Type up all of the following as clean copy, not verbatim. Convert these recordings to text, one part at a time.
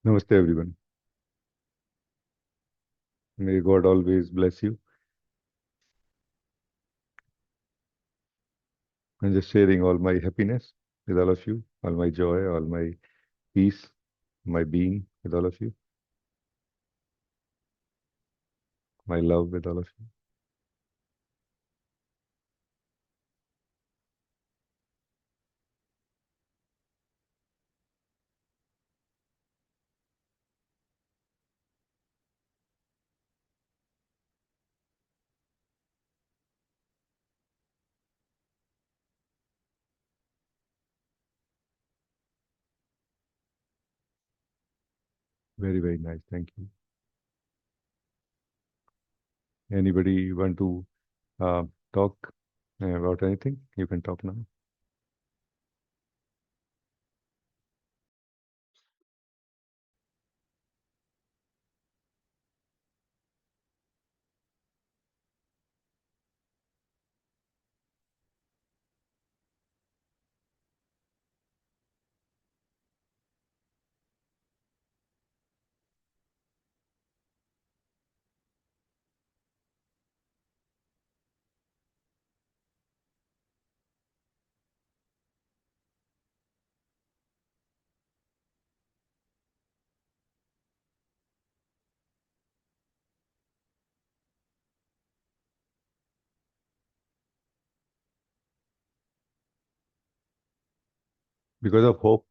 Namaste, everyone. May God always bless you. I'm just sharing all my happiness with all of you, all my joy, all my peace, my being with all of you, my love with all of you. Very, very nice. Thank you. Anybody want to uh, talk about anything? You can talk now. Because of hope.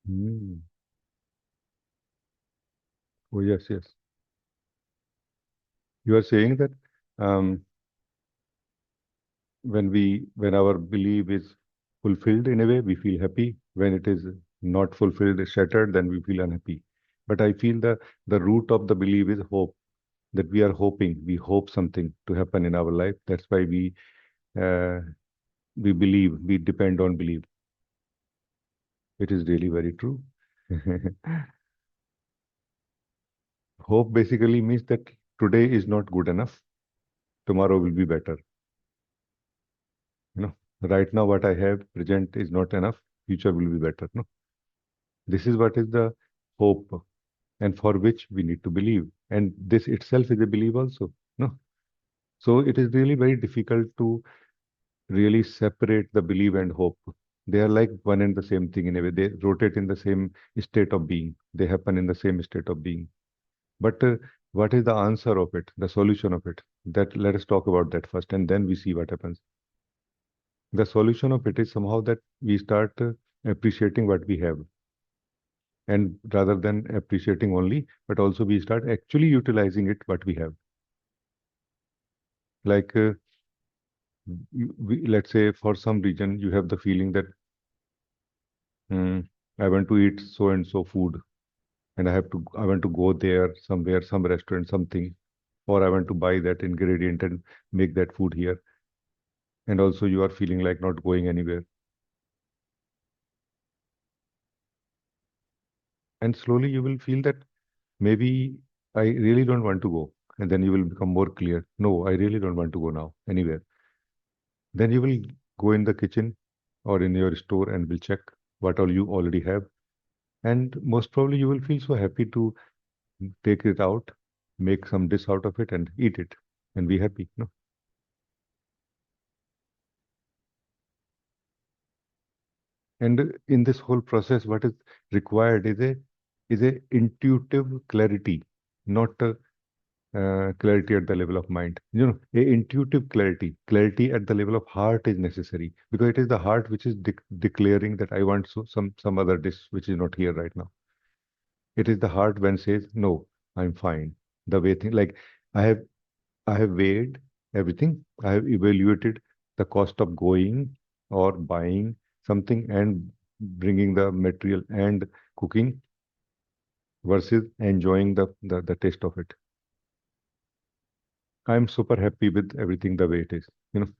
Hmm. Oh, yes, yes. You are saying that um, when our belief is fulfilled in a way, we feel happy. When it is not fulfilled, shattered, then we feel unhappy. But I feel the root of the belief is hope, that we are hoping, we hope something to happen in our life. That's why uh, we believe, we depend on belief. It is really very true. Hope basically means that today is not good enough, tomorrow will be better. You know, right now what I have present is not enough, future will be better. No, this is what is the hope, and for which we need to believe. And this itself is a belief also. No, so it is really very difficult to really separate the belief and hope. They are like one and the same thing in a way. They rotate in the same state of being. They happen in the same state of being. But what is the answer of it, the solution of it? That let us talk about that first, and then we see what happens. The solution of it is somehow that we start appreciating what we have, and rather than appreciating only, but also we start actually utilizing it what we have. Like let's say for some reason you have the feeling that hmm, I want to eat so and so food, and I want to go there somewhere, some restaurant, something, or I want to buy that ingredient and make that food here. And also you are feeling like not going anywhere. And slowly you will feel that maybe I really don't want to go. And then you will become more clear. No, I really don't want to go now anywhere. Then you will go in the kitchen or in your store and will check what all you already have. And most probably you will feel so happy to take it out, make some dish out of it and eat it and be happy. No? And in this whole process, what is required is a intuitive clarity, not a clarity at the level of mind. You know, a intuitive clarity, clarity at the level of heart is necessary because it is the heart which is declaring that I want some other dish which is not here right now. It is the heart when says no, I'm fine. The way thing like I have I have weighed everything. I have evaluated the cost of going or buying something and bringing the material and cooking versus enjoying the taste of it. I'm super happy with everything the way it is. You know,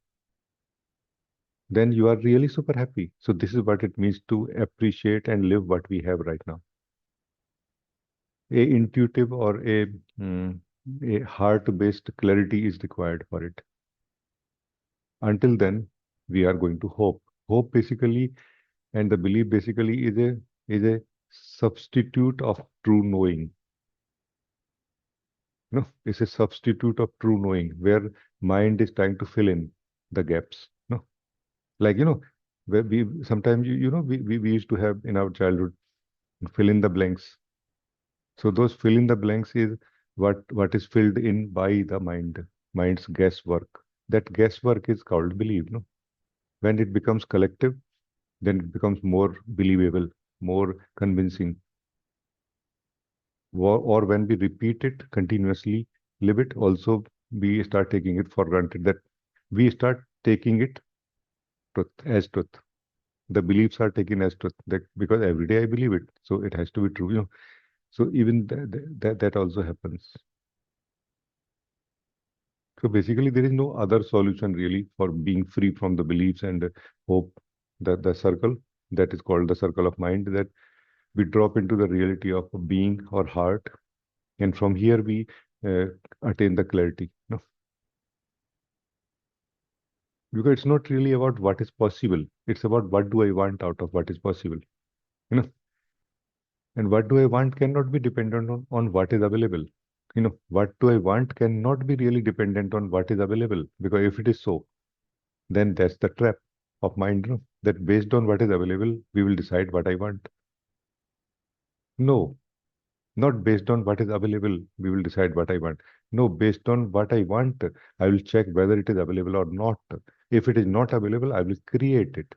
then you are really super happy. So this is what it means to appreciate and live what we have right now. A intuitive or mm, a heart-based clarity is required for it. Until then, we are going to hope. Hope basically, and the belief basically is a substitute of true knowing. No, it's a substitute of true knowing where mind is trying to fill in the gaps. No, like where we sometimes we used to have in our childhood fill in the blanks. So those fill in the blanks is what is filled in by the mind's guesswork. That guesswork is called belief. No, when it becomes collective, then it becomes more believable, more convincing. Or when we repeat it continuously, live it, also we start taking it for granted that we start taking it truth as truth. The beliefs are taken as truth that because every day I believe it, so it has to be true. So even that also happens. So basically, there is no other solution really for being free from the beliefs and hope. That the circle that is called the circle of mind, that we drop into the reality of being or heart, and from here we uh, attain the clarity. No, because it's not really about what is possible. It's about what do I want out of what is possible. You know, and what do I want cannot be dependent on what is available. What do I want cannot be really dependent on what is available. Because if it is so, then that's the trap of mind, that based on what is available, we will decide what I want. No, not based on what is available, we will decide what I want. No, based on what I want, I will check whether it is available or not. If it is not available, I will create it.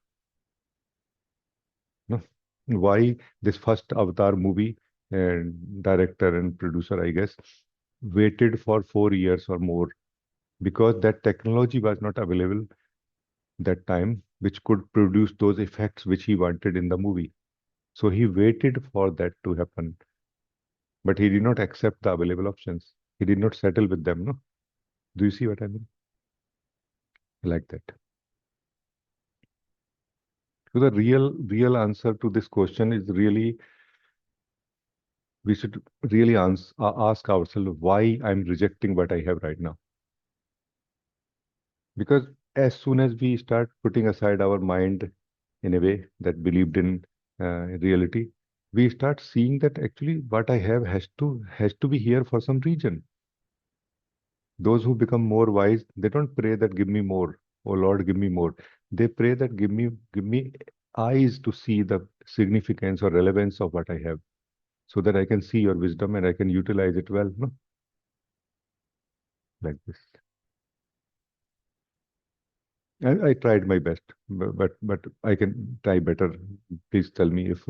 No? Why this first Avatar movie and director and producer, I guess, waited for 4 years or more because that technology was not available that time, which could produce those effects which he wanted in the movie. So he waited for that to happen, but he did not accept the available options. He did not settle with them. No, do you see what I mean? Like that. So the real answer to this question is really we should really ask ourselves why I'm rejecting what I have right now. Because as soon as we start putting aside our mind in a way that believed in reality, we start seeing that actually what I have has to be here for some reason. Those who become more wise, they don't pray that give me more, oh Lord, give me more. They pray that give me eyes to see the significance or relevance of what I have, so that I can see your wisdom and I can utilize it well, no? Like this. I tried my best, but I can try better. Please tell me if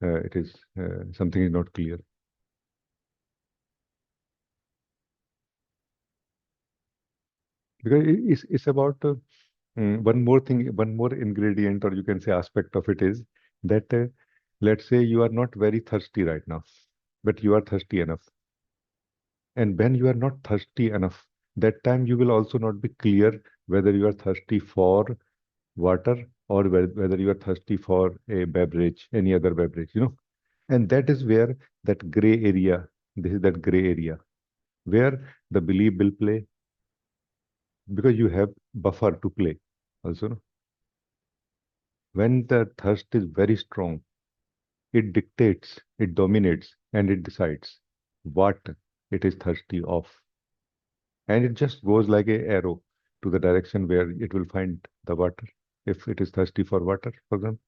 it is something is not clear. Because it's about one more thing, one more ingredient, or you can say aspect of it is that let's say you are not very thirsty right now, but you are thirsty enough. And when you are not thirsty enough, that time you will also not be clear whether you are thirsty for water or whether you are thirsty for a beverage, any other beverage. And that is where that gray area, this is that gray area where the belief will play because you have buffer to play also. No? When the thirst is very strong, it dictates, it dominates, and it decides what it is thirsty of. And it just goes like a arrow to the direction where it will find the water, if it is thirsty for water, for example.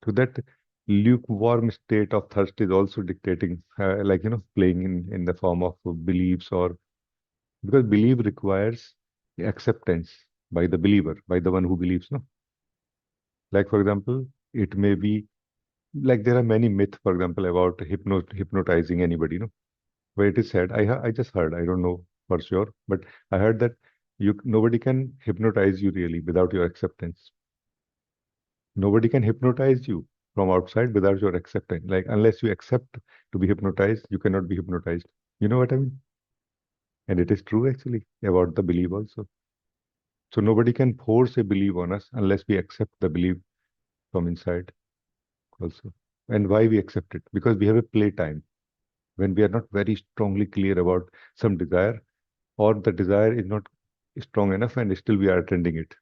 So that lukewarm state of thirst is also dictating, playing in the form of beliefs, or because belief requires acceptance by the believer, by the one who believes. No, like for example, it may be like there are many myths, for example, about hypnotizing anybody. No, where it is said, I just heard, I don't know for sure, but I heard that nobody can hypnotize you really without your acceptance. Nobody can hypnotize you from outside without your acceptance. Like unless you accept to be hypnotized, you cannot be hypnotized. You know what I mean? And it is true actually about the belief also. So nobody can force a belief on us unless we accept the belief from inside also. And why we accept it? Because we have a playtime when we are not very strongly clear about some desire, or the desire is not strong enough and still we are attending it.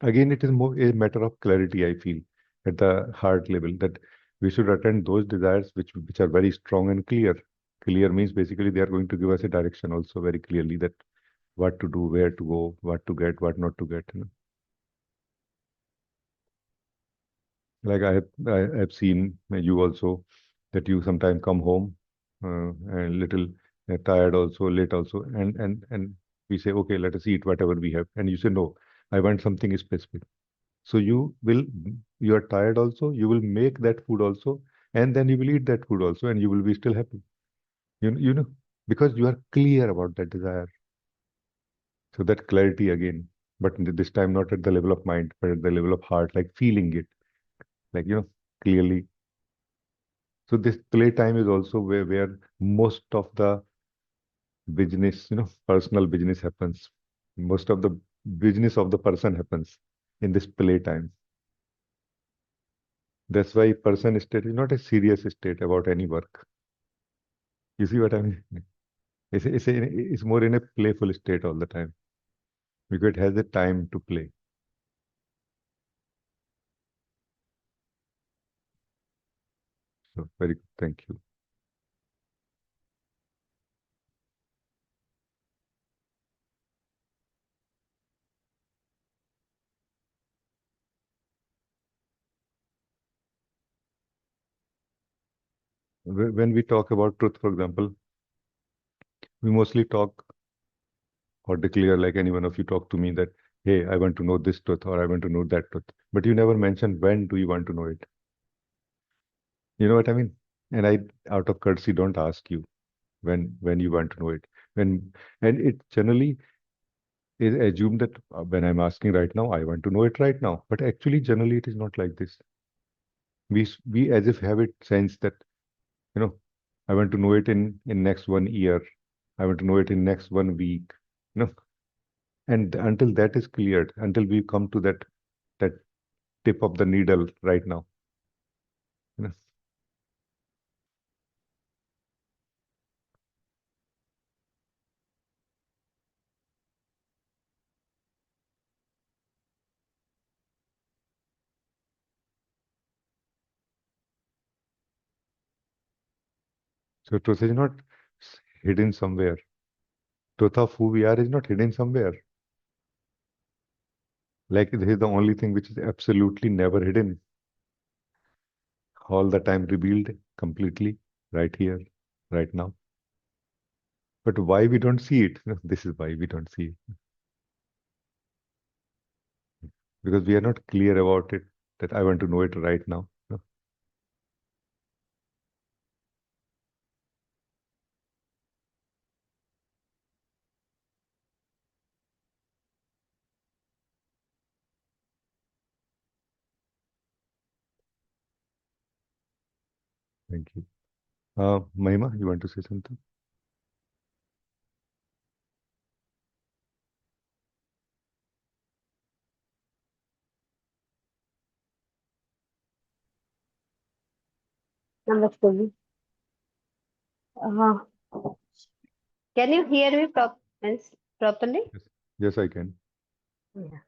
Again, it is more a matter of clarity, I feel, at the heart level, that we should attend those desires which are very strong and clear. Clear means basically they are going to give us a direction also very clearly, that what to do, where to go, what to get, what not to get. Like I have seen you also, that you sometimes come home and little tired also, late also, and we say, okay, let us eat whatever we have, and you say, no, I want something specific. So you are tired also, you will make that food also, and then you will eat that food also, and you will be still happy. You know, because you are clear about that desire. So that clarity again, but this time not at the level of mind, but at the level of heart, like feeling it, like clearly. So this playtime is also where most of the business, personal business happens. Most of the business of the person happens in this playtime. That's why person state is not a serious state about any work. You see what I mean? It's more in a playful state all the time because it has the time to play. So very good. Thank you. When we talk about truth, for example, we mostly talk or declare, like any one of you talk to me, that, hey, I want to know this truth or I want to know that truth. But you never mention when do you want to know it. You know what I mean? And I, out of courtesy, don't ask you when you want to know it. And it generally is assumed that when I'm asking right now, I want to know it right now. But actually, generally, it is not like this. We as if have it sense that you know I want to know it in next 1 year. I want to know it in next 1 week. You know, and until that is cleared, until we come to that tip of the needle right now. You know, so truth is not hidden somewhere. Truth of who we are is not hidden somewhere. Like this is the only thing which is absolutely never hidden, all the time revealed completely right here, right now. But why we don't see it? This is why we don't see it. Because we are not clear about it, that I want to know it right now. Thank you. Mahima, you want to say something? Namaste ji. Can you hear me properly? Yes, yes, I can. Yeah.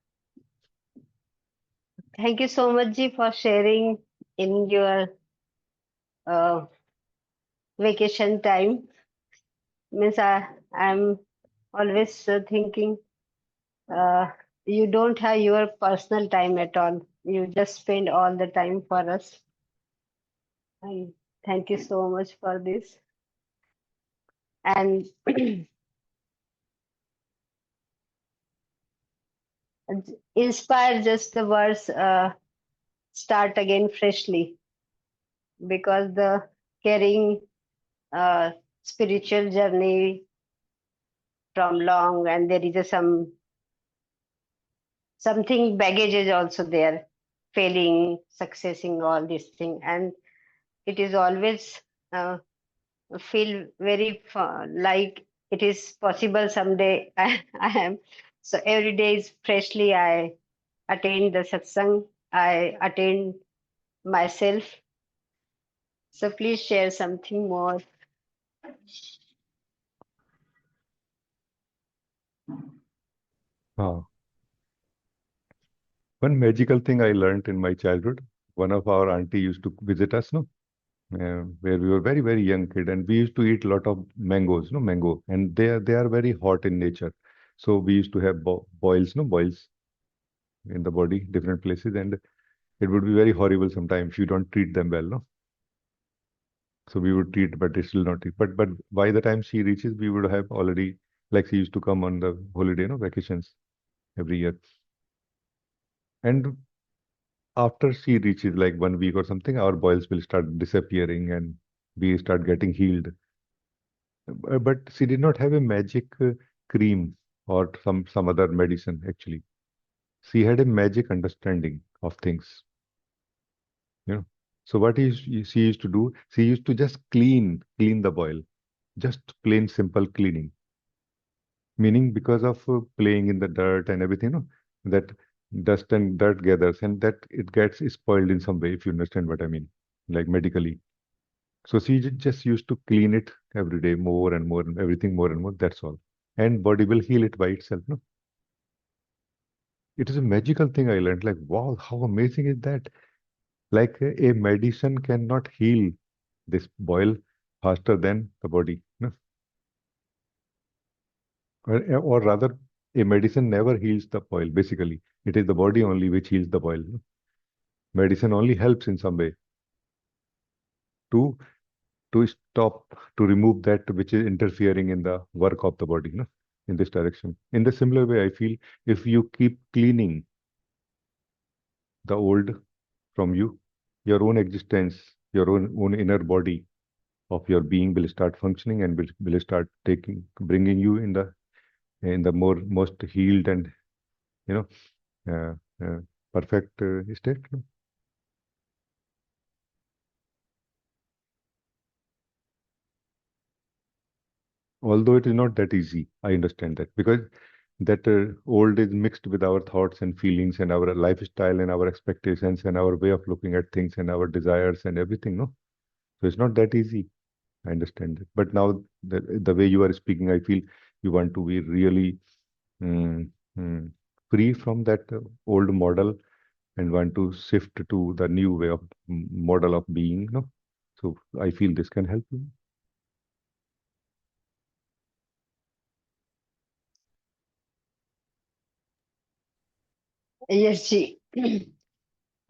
Thank you so much, Ji, for sharing in your uh, vacation time. Means I'm always thinking uh, you don't have your personal time at all. You just spend all the time for us. And thank you so much for this. And inspire just the words start again freshly, because the carrying spiritual journey from long, and there is something baggage is also there, failing, successing, all these things, and it is always uh, feel very like it is possible someday. I am. So every day is freshly. I attend the satsang. I attend myself. So please share something more. Ah, one magical thing I learned in my childhood. One of our auntie used to visit us, no, where we were very very young kid, and we used to eat a lot of mangoes, no, mango, and they are very hot in nature. So we used to have boils, no, boils in the body, different places, and it would be very horrible sometimes if you don't treat them well, no. So we would treat, but it's still not. But by the time she reaches, we would have already, like, she used to come on the holiday, no, vacations every year, and after she reaches like 1 week or something, our boils will start disappearing and we start getting healed. But she did not have a magic cream or some other medicine actually. She had a magic understanding of things, you know. So what she used to do, she used to just clean the boil, just plain simple cleaning. Meaning because of playing in the dirt and everything, no, that dust and dirt gathers and that it gets spoiled in some way, if you understand what I mean, like medically. So she just used to clean it every day, more and more, and everything more and more. That's all. And body will heal it by itself. No, it is a magical thing I learned. Like, wow, how amazing is that? Like a medicine cannot heal this boil faster than the body. No? Or rather, a medicine never heals the boil. Basically, it is the body only which heals the boil. No? Medicine only helps in some way to to stop, to remove that which is interfering in the work of the body, no? In this direction. In the similar way, I feel if you keep cleaning the old from you, your own existence, your own inner body of your being will start functioning and will start bringing you in the most healed and you know uh, uh, perfect state. No? Although it is not that easy, I understand that because that old is mixed with our thoughts and feelings and our lifestyle and our expectations and our way of looking at things and our desires and everything, no? So it's not that easy. I understand it. But now the way you are speaking, I feel you want to be really mm, mm, free from that old model and want to shift to the new way of model of being, no? So I feel this can help you. Yes, Ji.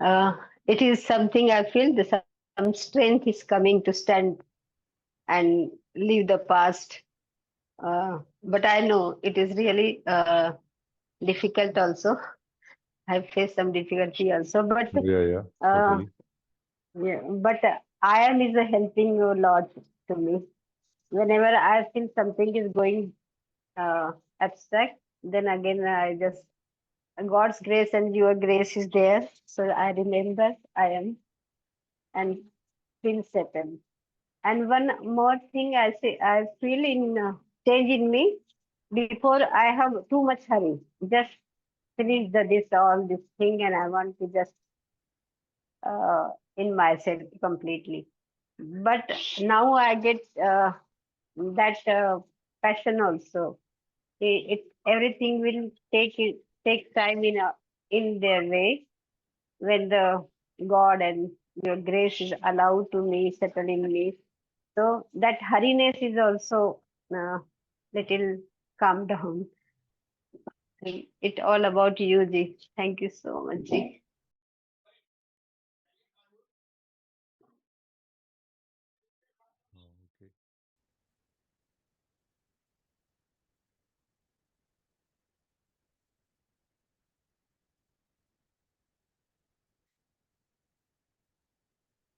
uh, it is something I feel some strength is coming to stand and leave the past. But I know it is really difficult also. I face some difficulty also, Yeah, yeah, uh, totally. yeah, I am is a helping a lot to me. Whenever I feel something is going abstract, then again I just God's grace and your grace is there. So I remember I am and feel settled. And one more thing I say, I feel in change in me before I have too much hurry. Just finish this all this thing, and I want to just in myself completely. But now I get that passion also. Everything will take time in their way when the God and your grace is allowed to me settle in me. So that hurriness is also little calm down. It all about you, Ji. Thank you so much, Ji. Oh, okay.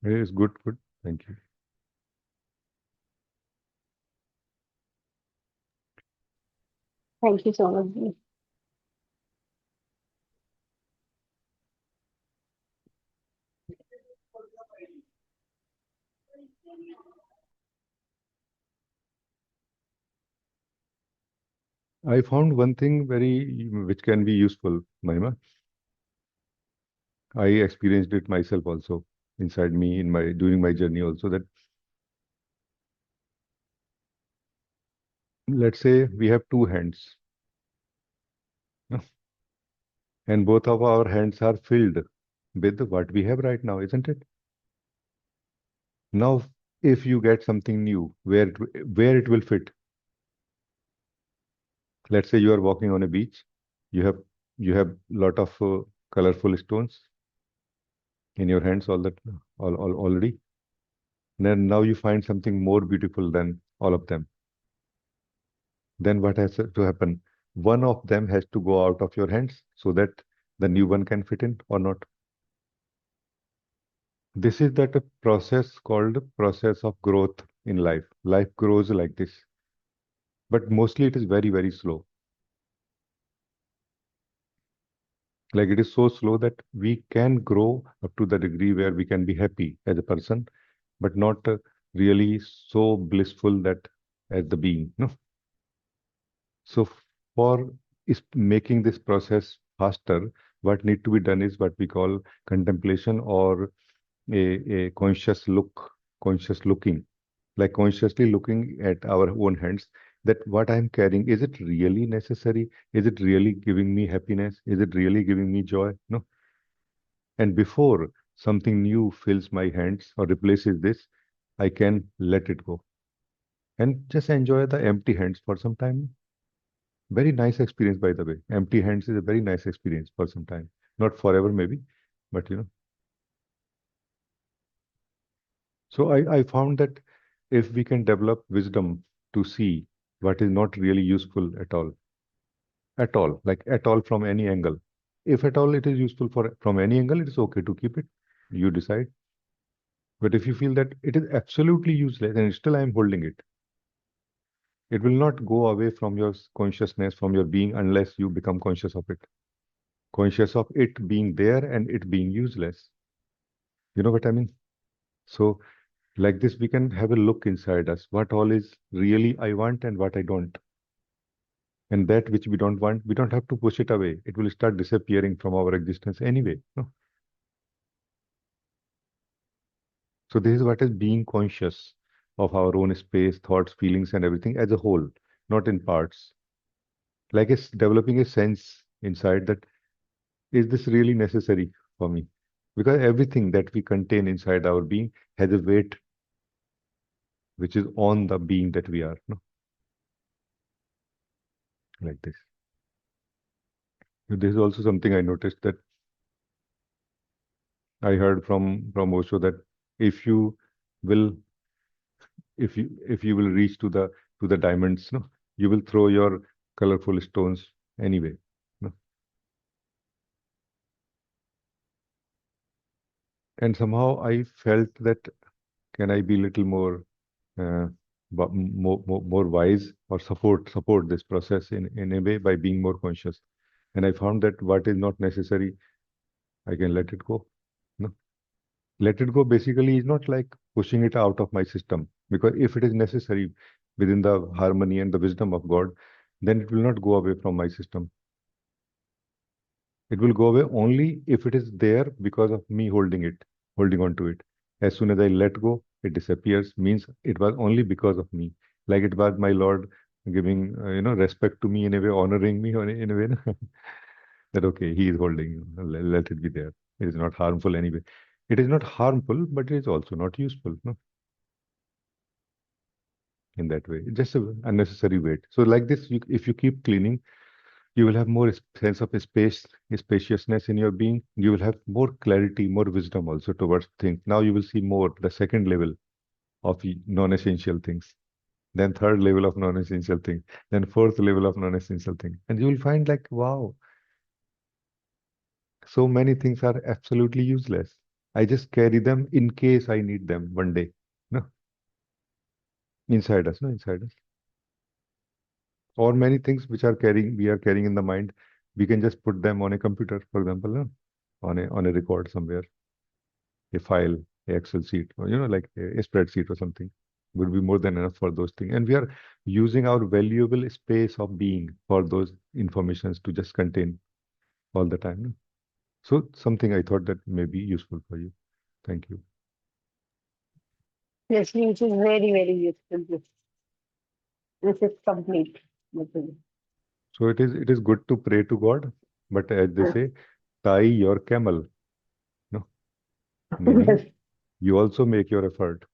It is good, good. Thank you. Thank you so much, Ji. I found one thing very which can be useful, Mahima. I experienced it myself also inside me in my during my journey also that let's say we have two hands, no? And both of our hands are filled with what we have right now, isn't it? Now, if you get something new, where it will fit? Let's say you are walking on a beach, you have you have lot of colorful stones in your hands all already. Then now you find something more beautiful than all of them. Then what has to happen? One of them has to go out of your hands so that the new one can fit in or not. This is that a process called process of growth in life. Life grows like this, but mostly it is very, very slow. Like it is so slow that we can grow up to the degree where we can be happy as a person, but not really so blissful that as the being. No. So for is making this process faster, what need to be done is what we call contemplation or a conscious looking, like consciously looking at our own hands, that what I'm carrying, is it really necessary? Is it really giving me happiness? Is it really giving me joy? No. And before something new fills my hands or replaces this, I can let it go and just enjoy the empty hands for some time. Very nice experience, by the way. Empty hands is a very nice experience for some time. Not forever, maybe, but you know. So I found that if we can develop wisdom to see what is not really useful at all, like at all from any angle. If at all it is useful for from any angle, it is okay to keep it. You decide. But if you feel that it is absolutely useless and still I am holding it will not go away from your consciousness, from your being, unless you become conscious of it. Conscious of it being there and it being useless. You know what I mean? So, like this, we can have a look inside us. What all is really I want and what I don't. And that which we don't want, we don't have to push it away. It will start disappearing from our existence anyway. No? So, this is what is being conscious of our own space, thoughts, feelings, and everything as a whole, not in parts. Like it's developing a sense inside that is this really necessary for me? Because everything that we contain inside our being has a weight which is on the being that we are, no? Like this. This is also something I noticed that I heard from Osho that if you will if you will reach to the diamonds, no, you will throw your colorful stones anyway. No? And somehow I felt that can I be little more uh, more wise or support this process in a way by being more conscious. And I found that what is not necessary, I can let it go. No? Let it go basically is not like pushing it out of my system, because if it is necessary within the harmony and the wisdom of God, then it will not go away from my system. It will go away only if it is there because of me holding on to it. As soon as I let go, it disappears, means it was only because of me. Like it was my Lord giving, respect to me in a way, honoring me in a way, that okay, he is holding you, let it be there. It is not harmful anyway. It is not harmful, but it is also not useful, no, in that way. It's just a unnecessary weight. So like this, if you keep cleaning, you will have more sense of space, spaciousness in your being. You will have more clarity, more wisdom also towards things. Now you will see more the second level of non-essential things, then third level of non-essential thing, then fourth level of non-essential thing. And you will find like, wow, so many things are absolutely useless. I just carry them in case I need them one day. No, inside us, no, inside us. Or many things which we are carrying in the mind, we can just put them on a computer, for example, no? On a record somewhere, a file, a Excel sheet, or like a spreadsheet or something. would be more than enough for those things. And we are using our valuable space of being for those informations to just contain all the time. No? So something I thought that may be useful for you. Thank you. Yes, which is very, very useful. This is complete. So it is good to pray to God, but as they say, tie your camel. No, meaning Yes, you also make your effort.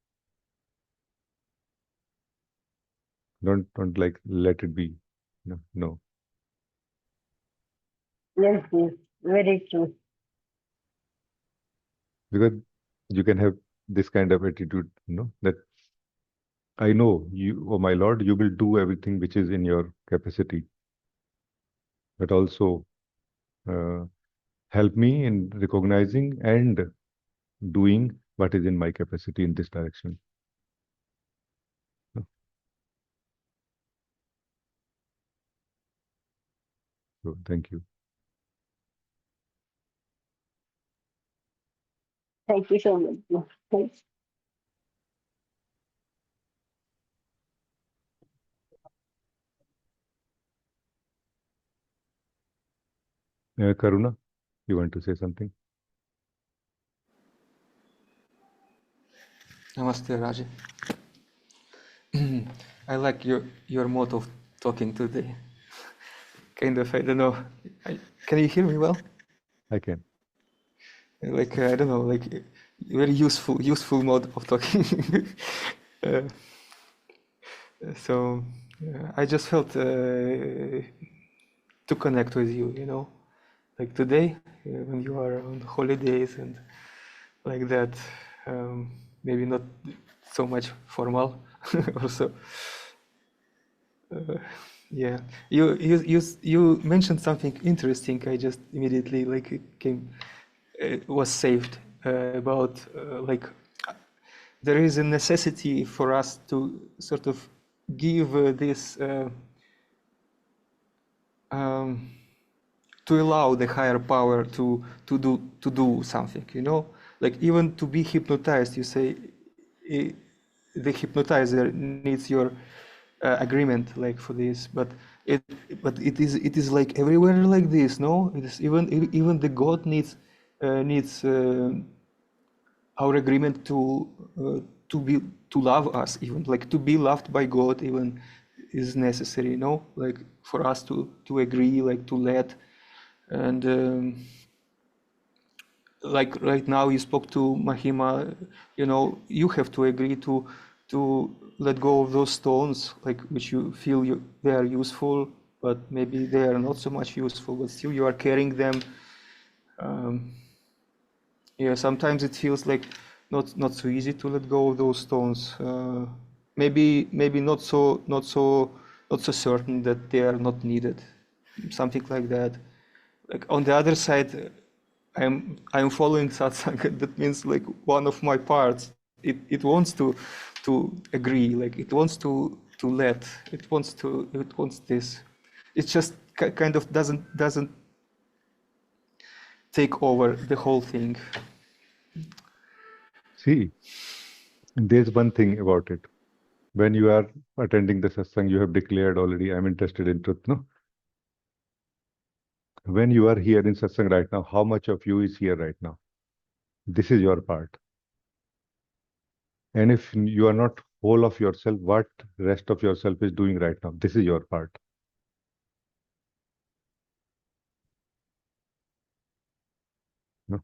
Don't like let it be. No, no. yes, yes, very true. Because you can have this kind of attitude, that I know you, oh my Lord, you will do everything which is in your capacity, but also uh, help me in recognizing and doing what is in my capacity in this direction. No? So thank you. Thank you so much. Thanks. Karuna, you want to say something? Namaste, Rajee. I like your mode of talking today. Kind of, I don't know. Can you hear me well? I can. Like I don't know, like very useful mode of talking. uh, so I just felt to connect with you. Like today when you are on holidays and like that. Maybe not so much formal. Also, yeah. You mentioned something interesting. I just immediately like it came was saved about like there is a necessity for us to sort of give this um, to allow the higher power to do something. Like even to be hypnotized, you say the hypnotizer needs your agreement, like for this, it it is like everywhere like this. No, it is even the God needs our agreement to be to love us, even like to be loved by God even is necessary. Like for us to agree, like to let. And like right now you spoke to Mahima, you have to agree to let go of those stones, like which you feel they are useful, but maybe they are not so much useful, but still you are carrying them. um, yeah, sometimes it feels like not so easy to let go of those stones. Maybe not so certain that they are not needed, something like that. Like on the other side, I'm following satsang. That means like one of my parts, it wants to agree, like it wants to let, it wants this. It just kind of doesn't take over the whole thing. See, there's one thing about it. When you are attending the satsang, you have declared already, I'm interested in truth, no? When you are here in satsang right now, how much of you is here right now? This is your part. And if you are not whole of yourself, what rest of yourself is doing right now? This is your part. No?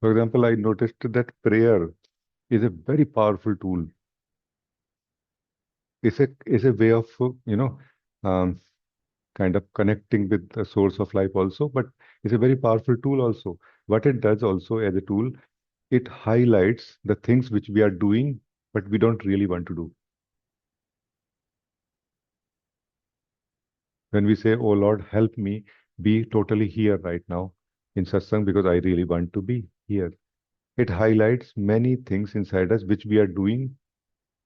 For example, I noticed that prayer is a very powerful tool. It's a way of, um, kind of connecting with the source of life also, but it's a very powerful tool also. What it does also as a tool, it highlights the things which we are doing, but we don't really want to do. When we say, oh Lord, help me be totally here right now in satsang because I really want to be here. It highlights many things inside us which we are doing,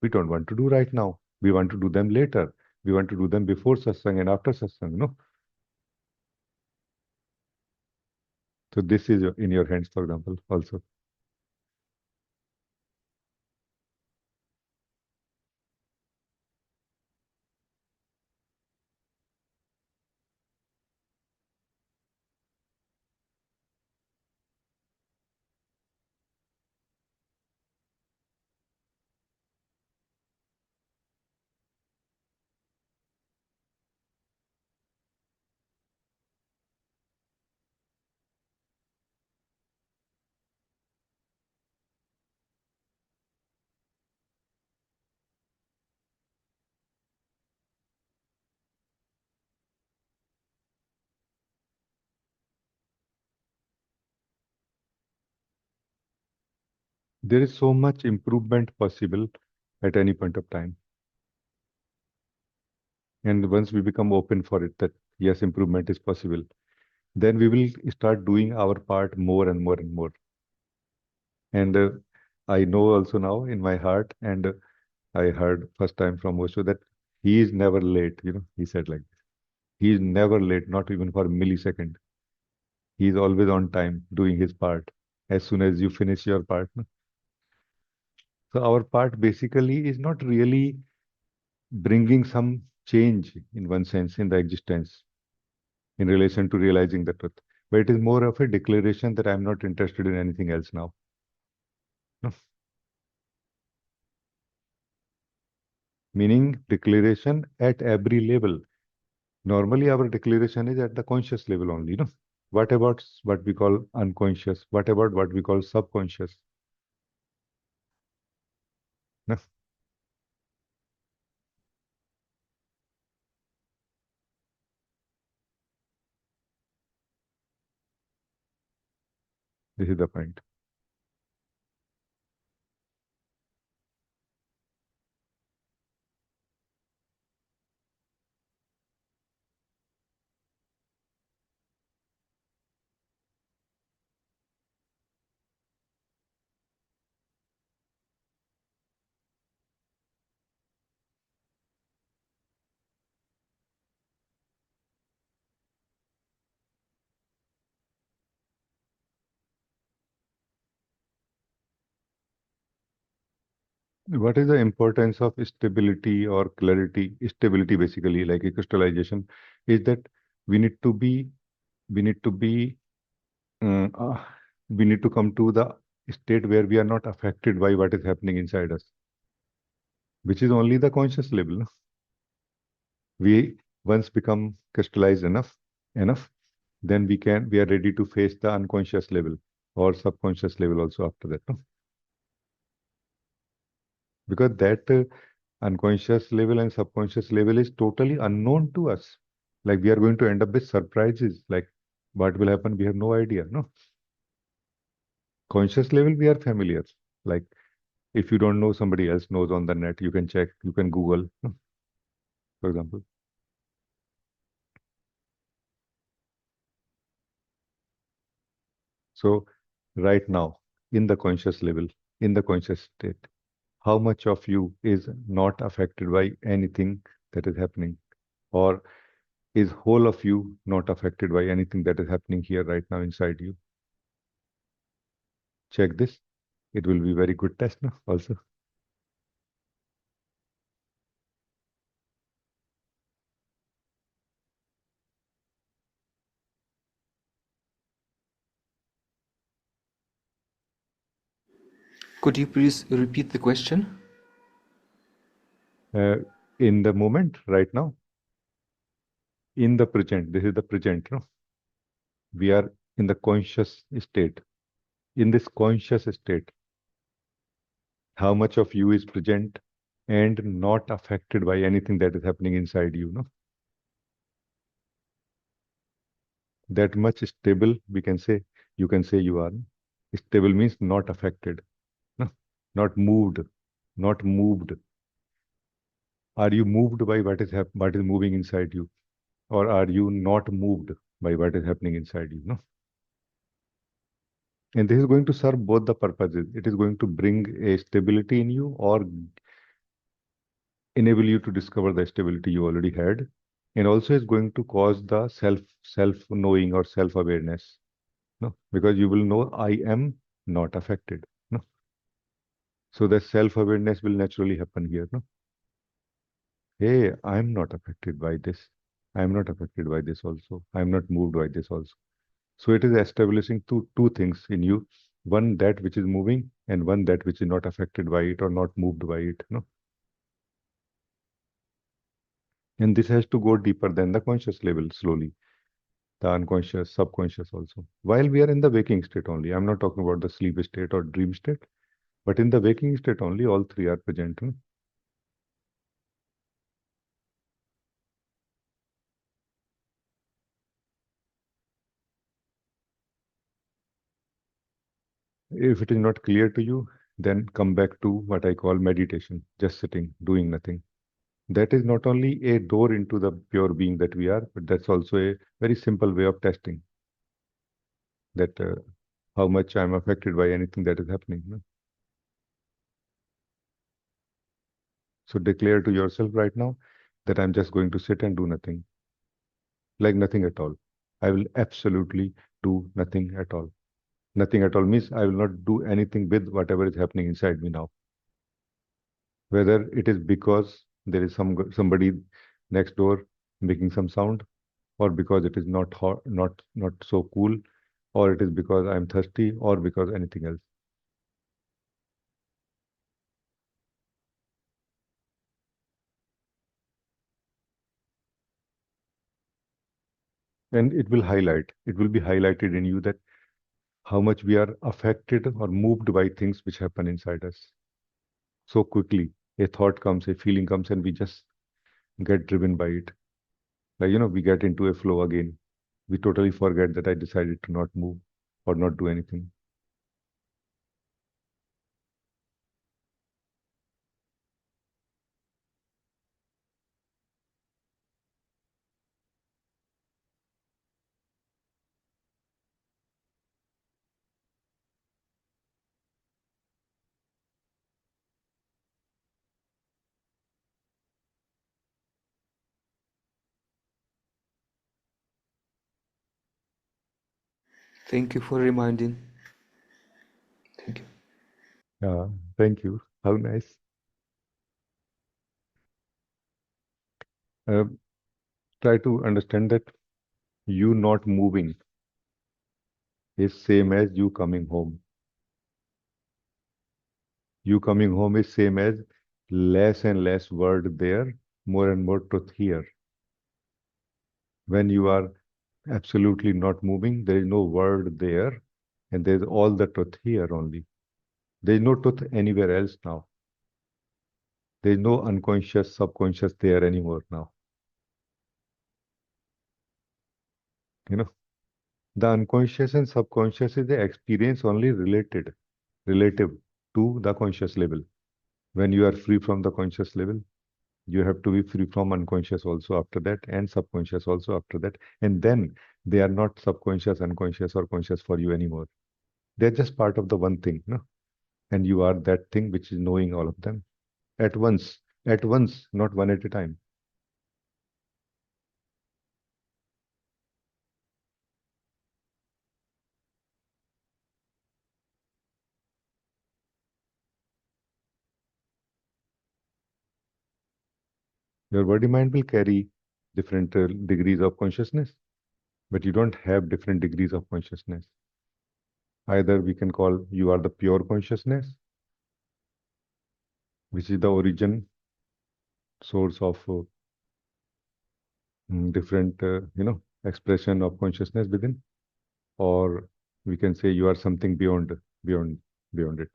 we don't want to do right now. We want to do them later. We want to do them before satsang and after satsang, no? So this is in your hands, for example, also. There is so much improvement possible at any point of time. And once we become open for it, that yes, improvement is possible, then we will start doing our part more and more and more. And I know also now in my heart, and I heard first time from Osho that he is never late. He said like this. He is never late, not even for a millisecond. He is always on time, doing his part. As soon as you finish your part, no? So our part basically is not really bringing some change in one sense in the existence in relation to realizing the truth. But it is more of a declaration that I'm not interested in anything else now. No? Meaning declaration at every level. Normally, our declaration is at the conscious level only. No? What about what we call unconscious? What about what we call subconscious? No? This is the point. What is the importance of stability or clarity? Stability, basically, like a crystallization, is that we need to be, we need to be, uh, uh, we need to come to the state where we are not affected by what is happening inside us, which is only the conscious level. No? We once become crystallized enough, then we are ready to face the unconscious level or subconscious level also after that. No? Because that unconscious level and subconscious level is totally unknown to us. Like we are going to end up with surprises. Like what will happen, we have no idea. No, conscious level we are familiar. Like if you don't know, somebody else knows on the net. You can check. You can Google, no? For example. So right now, in the conscious level, in the conscious state, how much of you is not affected by anything that is happening, or is whole of you not affected by anything that is happening here right now inside you? Check this. It will be very good test now also. Could you please repeat the question? In the moment, right now, in the present, this is the present, no? We are in the conscious state. In this conscious state, how much of you is present and not affected by anything that is happening inside you, no? That much stable, we can say, you can say you are. No? Stable means not affected, no? Not moved, not moved. Are you moved by what is moving inside you? Or are you not moved by what is happening inside you? No? And this is going to serve both the purposes. It is going to bring a stability in you, or enable you to discover the stability you already had, and also is going to cause the self knowing or self awareness. No, because you will know I am not affected. No, so the self awareness will naturally happen here. No, hey, I'm not affected by this. I'm not affected by this also. I'm not moved by this also. So it is establishing two things in you. One, that which is moving, and one, that which is not affected by it or not moved by it. No? And this has to go deeper than the conscious level slowly. The unconscious, subconscious also. While we are in the waking state only, I'm not talking about the sleep state or dream state, but in the waking state only, all three are present. No? If it is not clear to you, then come back to what I call meditation, just sitting, doing nothing. That is not only a door into the pure being that we are, but that's also a very simple way of testing that how much I'm affected by anything that is happening. No? So declare to yourself right now that I'm just going to sit and do nothing, like nothing at all. I will absolutely do nothing at all. Nothing at all means I will not do anything with whatever is happening inside me now. Whether it is because there is somebody next door making some sound, or because it is not hot, not so cool, or it is because I'm thirsty, or because anything else. And it will be highlighted in you that how much we are affected or moved by things which happen inside us so quickly. A thought comes, a feeling comes, and we just get driven by it. Like, we get into a flow again. We totally forget that I decided to not move or not do anything. Thank you for reminding. Thank you. Yeah, thank you. How nice. Uh, Try to understand that you not moving is same as you coming home. You coming home is same as less and less word there, more and more truth here. When you are absolutely not moving, there is no word there, and there is all the truth here only. There is no truth anywhere else now. There is no unconscious, subconscious there anymore now. You know, the unconscious and subconscious is the experience only relative to the conscious level. When you are free from the conscious level, you have to be free from unconscious also after that, and subconscious also after that. And then they are not subconscious, unconscious, or conscious for you anymore. They're just part of the one thing, no? And you are that thing which is knowing all of them at once, not one at a time. Your body mind will carry different degrees of consciousness, but you don't have different degrees of consciousness. Either we can call you are the pure consciousness, which is the origin source of different, expression of consciousness within, or we can say you are something beyond, beyond it.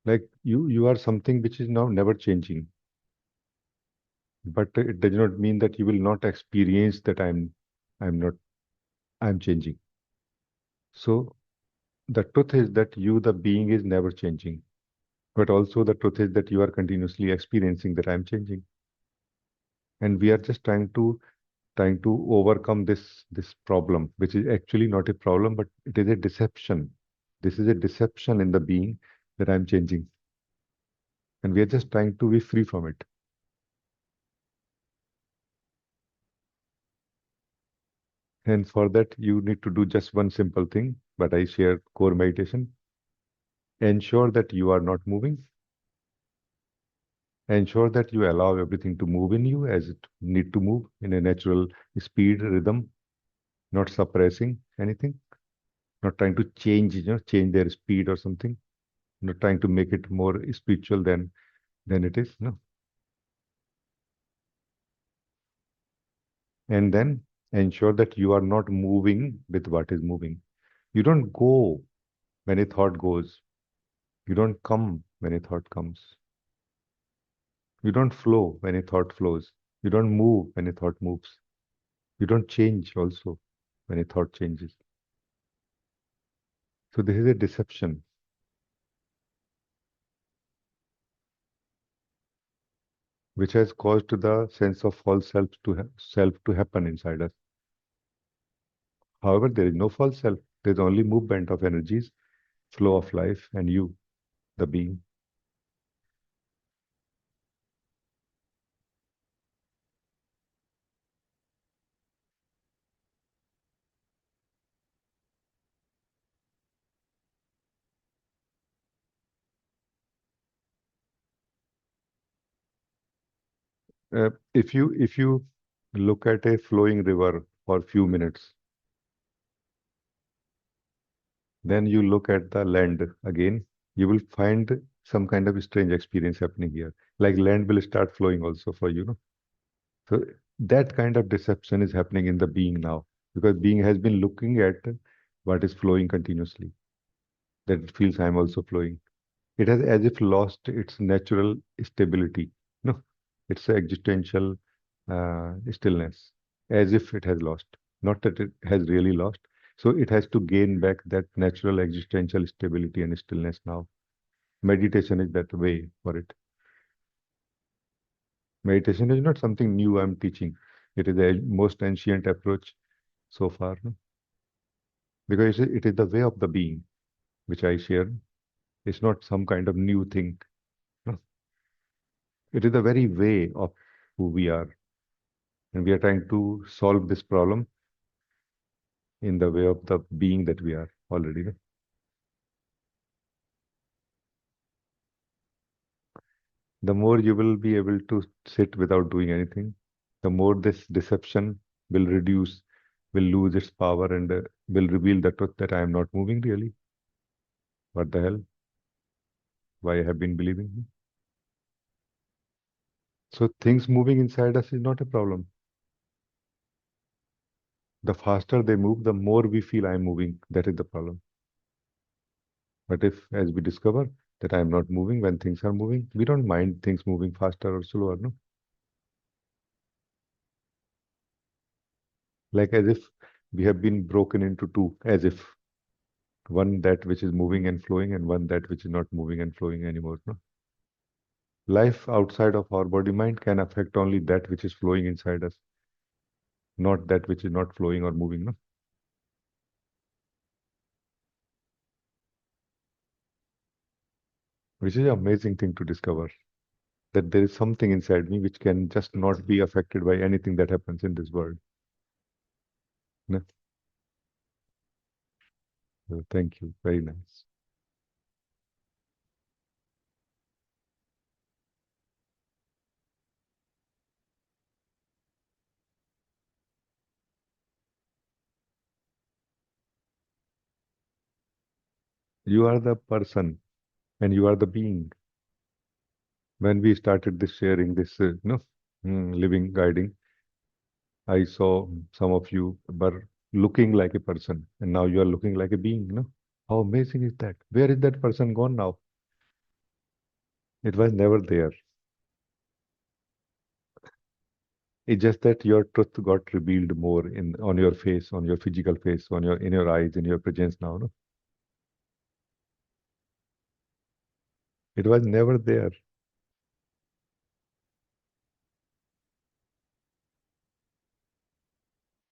Like you are something which is now never changing, but it does not mean that you will not experience that I'm not, I'm changing. So the truth is that you, the being, is never changing, but also the truth is that you are continuously experiencing that I'm changing, and we are just trying to overcome this problem, which is actually not a problem, but it is a deception. This is a deception in the being that I'm changing. and we are just trying to be free from it. And for that, you need to do just one simple thing, but I share core meditation. Ensure that you are not moving. Ensure that you allow everything to move in you as it need to move in a natural speed, rhythm, not suppressing anything, not trying to change their speed or something, not trying to make it more spiritual than it is. No. And then ensure that you are not moving with what is moving. You don't go when a thought goes. You don't come when a thought comes. You don't flow when a thought flows. You don't move when a thought moves. You don't change also when a thought changes. So this is a deception which has caused the sense of false self to happen inside us. However, there is no false self. There is only movement of energies, flow of life, and you, the being. If you look at a flowing river for a few minutes, then you look at the land again, you will find some kind of strange experience happening here. Like land will start flowing also for you, no? So that kind of deception is happening in the being now, because being has been looking at what is flowing continuously. That it feels I'm also flowing. It has as if lost its natural stability. No, it's an existential stillness, as if it has lost. Not that it has really lost. So it has to gain back that natural existential stability and stillness now. Meditation is that way for it. Meditation is not something new I'm teaching. It is the most ancient approach so far, no? Because it is the way of the being which I share. It's not some kind of new thing. No? It is the very way of who we are. And we are trying to solve this problem in the way of the being that we are already. No? The more you will be able to sit without doing anything, the more this deception will reduce, will lose its power, and will reveal the truth that I am not moving really. What the hell? Why I have been believing? So things moving inside us is not a problem. The faster they move, the more we feel I am moving. That is the problem. But if, as we discover, that I am not moving when things are moving, we don't mind things moving faster or slower, no? Like as if we have been broken into two, as if one that which is moving and flowing, and one that which is not moving and flowing anymore, no? Life outside of our body mind can affect only that which is flowing inside us, not that which is not flowing or moving, no? Which is an amazing thing to discover, that there is something inside me which can just not be affected by anything that happens in this world. No? So thank you. Very nice. You are the person and you are the being. When we started this sharing, this living guiding, I saw some of you were looking like a person, and now you are looking like a being. No, how amazing is that? Where is that person gone now? It was never there. It's just that your truth got revealed more in on your face, on your physical face, on your in your eyes, in your presence now. No, it was never there.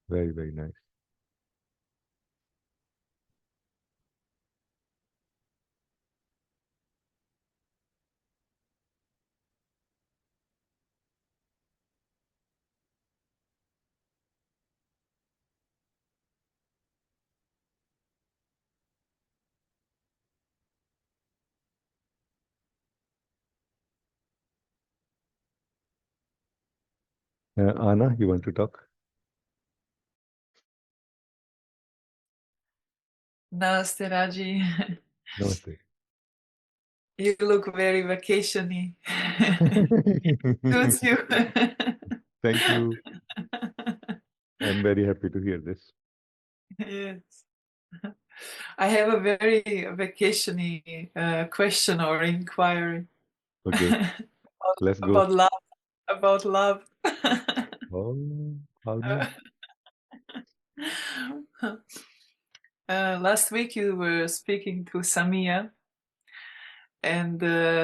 Very, very nice. Anna, you want to talk? Namaste, Rajee. Namaste. You look very vacation-y. Suits you. Thank you. I'm very happy to hear this. Yes. I have a very vacation-y question or inquiry Okay, let's go. about love. About love. Oh, how now? Last week you were speaking to Samia, and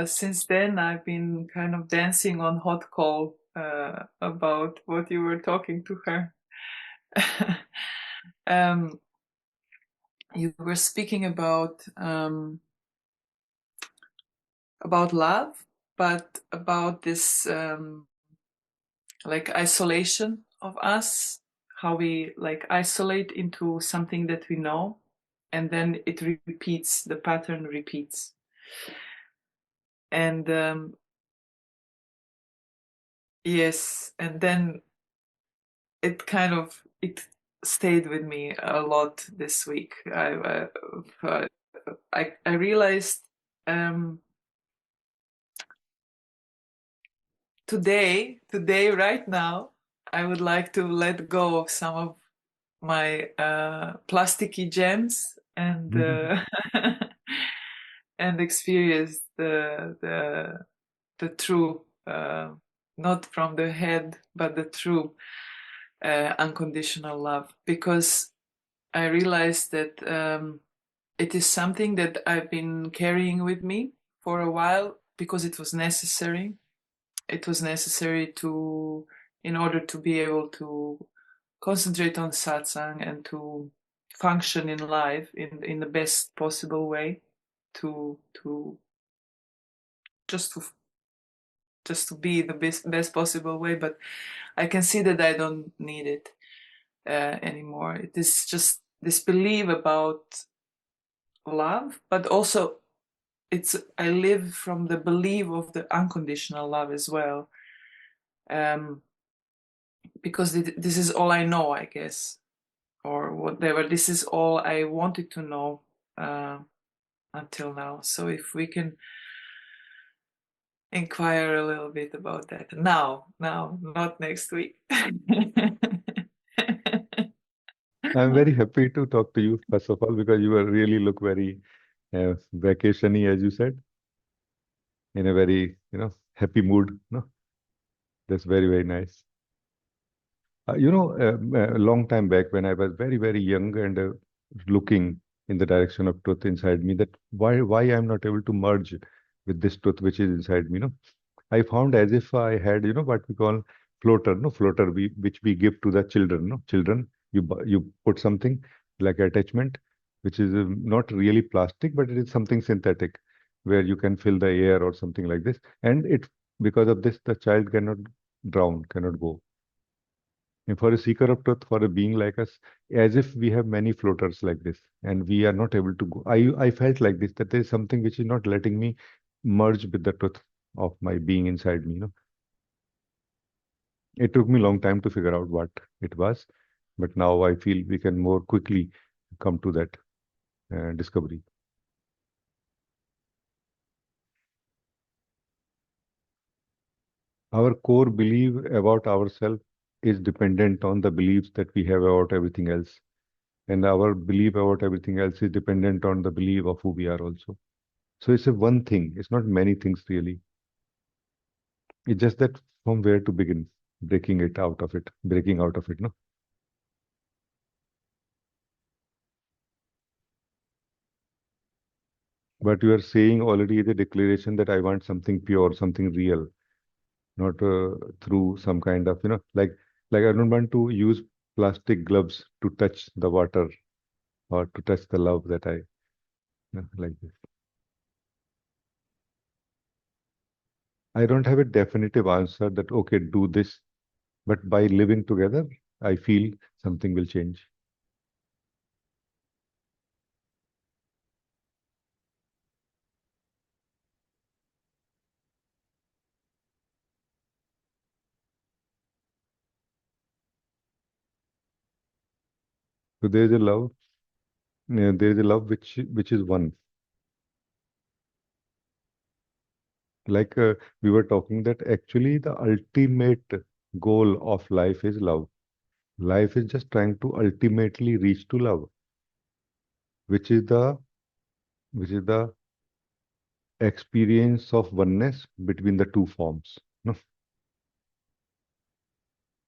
since then I've been kind of dancing on hot coal about what you were talking to her. um, you were speaking about love, but about this like isolation of us, how we like isolate into something that we know, and then it repeats, the pattern repeats. And yes, and then it stayed with me a lot this week. I realized today, right now, I would like to let go of some of my plasticky gems and and experience the true, not from the head, but the true unconditional love. Because I realized that it is something that I've been carrying with me for a while because it was necessary. It was necessary in order to be able to concentrate on satsang and to function in life in the best possible way, to just to be the best possible way. But I can see that I don't need it anymore. It is just this belief about love, but also I live from the belief of the unconditional love as well, because this is all I know, I guess, or whatever. This is all I wanted to know until now. So if we can inquire a little bit about that now, not next week. I'm very happy to talk to you, first of all, because you really look very vacation-y, as you said, in a very, happy mood. No, that's very, very nice. A long time back when I was very, very young and looking in the direction of truth inside me, that why I'm not able to merge with this truth which is inside me, I found as if I had, what we call floater, no floater, which we give to the children, no children. You put something like attachment, which is not really plastic, but it is something synthetic, where you can fill the air or something like this, and because of this the child cannot drown, cannot go. And for a seeker of truth, for a being like us, as if we have many floaters like this, and we are not able to go. I felt like this, that there is something which is not letting me merge with the truth of my being inside me. It took me a long time to figure out what it was, but now I feel we can more quickly come to that discovery. Our core belief about ourselves is dependent on the beliefs that we have about everything else. And our belief about everything else is dependent on the belief of who we are also. So it's a one thing, it's not many things really. It's just that from where to begin, breaking out of it, no? But you are saying already the declaration that I want something pure, something real, not through some kind of, like I don't want to use plastic gloves to touch the water or to touch the love that like this. I don't have a definitive answer that, okay, do this, but by living together, I feel something will change. So there is a love, there is a love which is one. Like we were talking that actually the ultimate goal of life is love. Life is just trying to ultimately reach to love, which is the experience of oneness between the two forms, no?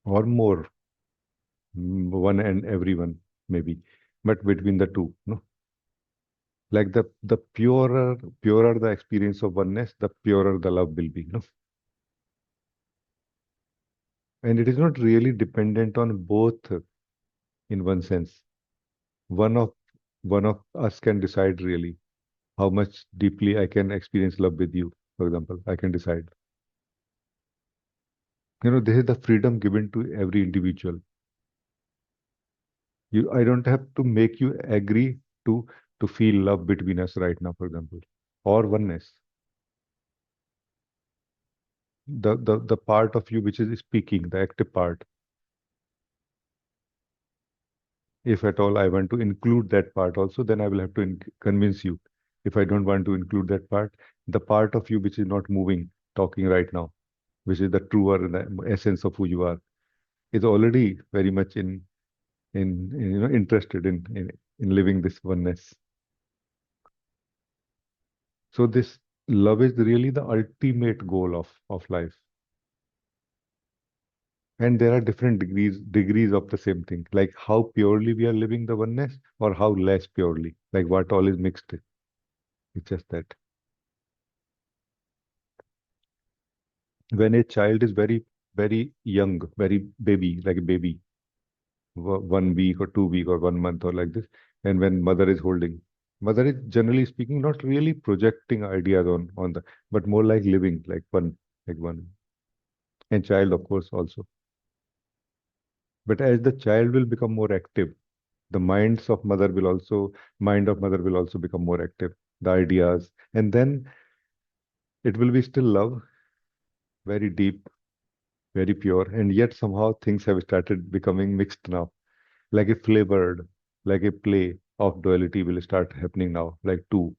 Or more, one and everyone maybe, but between the two, no? Like the purer the experience of oneness, the purer the love will be, no? And it is not really dependent on both in one sense. One of one of us can decide really how much deeply I can experience love with you. For example, I can decide. This is the freedom given to every individual. I don't have to make you agree to to feel love between us right now, for example, or oneness. The part of you which is speaking, the active part, if at all I want to include that part also, then I will have to convince you. If I don't want to include that part, the part of you which is not moving, talking right now, which is the truer the essence of who you are, is already very much interested in living this oneness. So this love is really the ultimate goal of life. And there are different degrees of the same thing, like how purely we are living the oneness or how less purely, like what all is mixed. It's just that when a child is very, very young, very baby, like a baby, 1 week or 2 week or 1 month or like this, and when mother is holding, mother is generally speaking not really projecting ideas on the, but more like living, like one, and child of course also. But as the child will become more active, the mind of mother will also become more active, the ideas, and then it will be still love, very deep, very pure, and yet somehow things have started becoming mixed now, like a flavored, like a play of duality will start happening now, like two.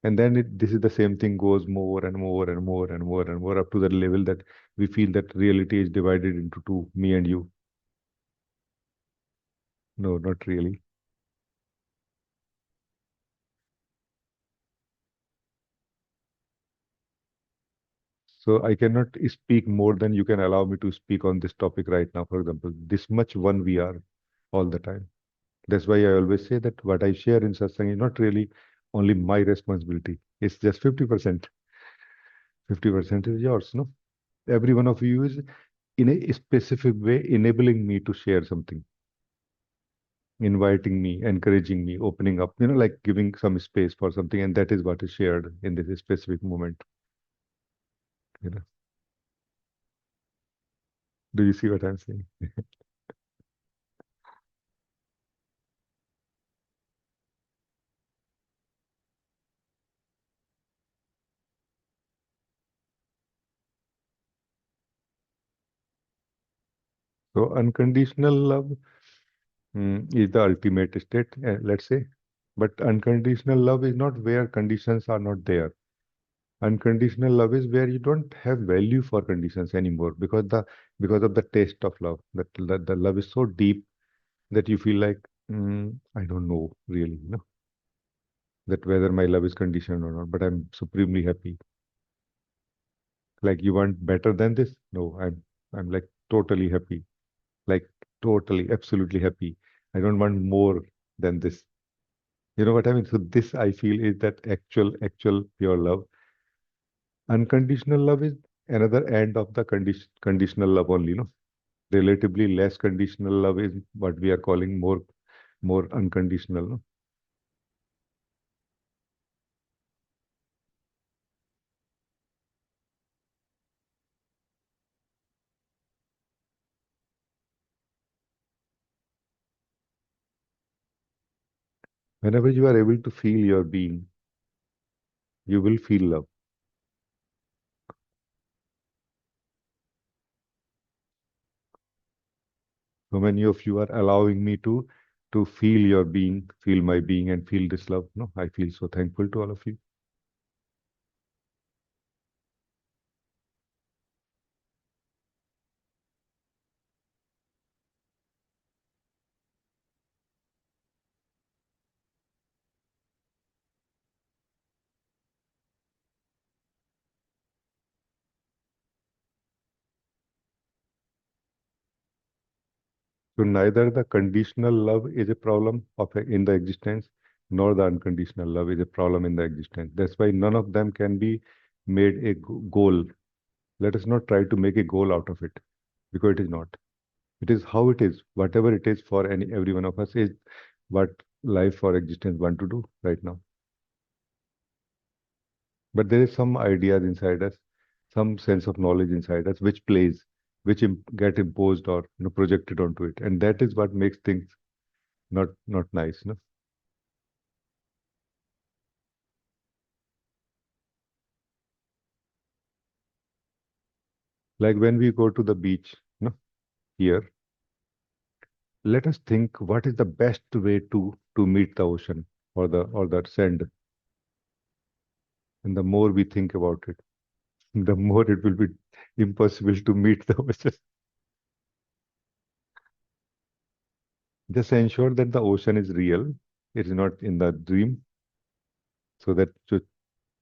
And then this is the same thing goes more and more and more and more and more up to the level that we feel that reality is divided into two, me and you. No, not really. So I cannot speak more than you can allow me to speak on this topic right now. For example, this much one we are all the time. That's why I always say that what I share in satsang is not really only my responsibility. It's just 50%. 50% is yours, no? Every one of you is in a specific way enabling me to share something, inviting me, encouraging me, opening up, like giving some space for something, and that is what is shared in this specific moment. You know, do you see what I'm saying? So unconditional love is the ultimate state, let's say. But unconditional love is not where conditions are not there. Unconditional love is where you don't have value for conditions anymore because of the taste of love. That the love is so deep that you feel like I don't know really, that whether my love is conditioned or not. But I'm supremely happy. Like you want better than this? No, I'm like totally happy. Like totally, absolutely happy. I don't want more than this. You know what I mean? So this I feel is that actual pure love. Unconditional love is another end of the conditional love only, relatively less conditional love is what we are calling more unconditional, no? Whenever you are able to feel your being, you will feel love. So many of you are allowing me to feel your being, feel my being, and feel this love. No, I feel so thankful to all of you. So neither the conditional love is a problem in the existence, nor the unconditional love is a problem in the existence. That's why none of them can be made a goal. Let us not try to make a goal out of it, because it is not. It is how it is. Whatever it is for every one of us is what life or existence want to do right now. But there is some ideas inside us, some sense of knowledge inside us, which plays, which get imposed or projected onto it, and that is what makes things not nice. No? Like when we go to the beach, no, here, let us think what is the best way to meet the ocean or the sand. And the more we think about it, the more it will be impossible to meet the ocean. Just ensure that the ocean is real. It is not in the dream. So that to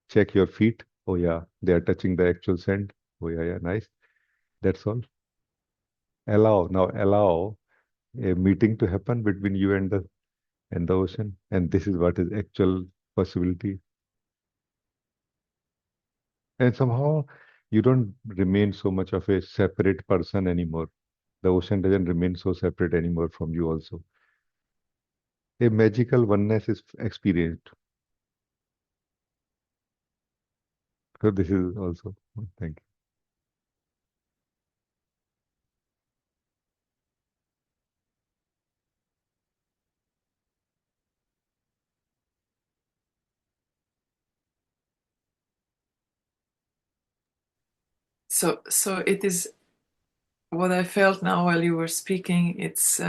check your feet. Oh yeah, they are touching the actual sand. Oh yeah, nice. That's all. Allow a meeting to happen between you and the ocean. And this is what is actual possibility. And somehow you don't remain so much of a separate person anymore. The ocean doesn't remain so separate anymore from you also. A magical oneness is experienced. So this is also, thank you. So it is what I felt now while you were speaking. It's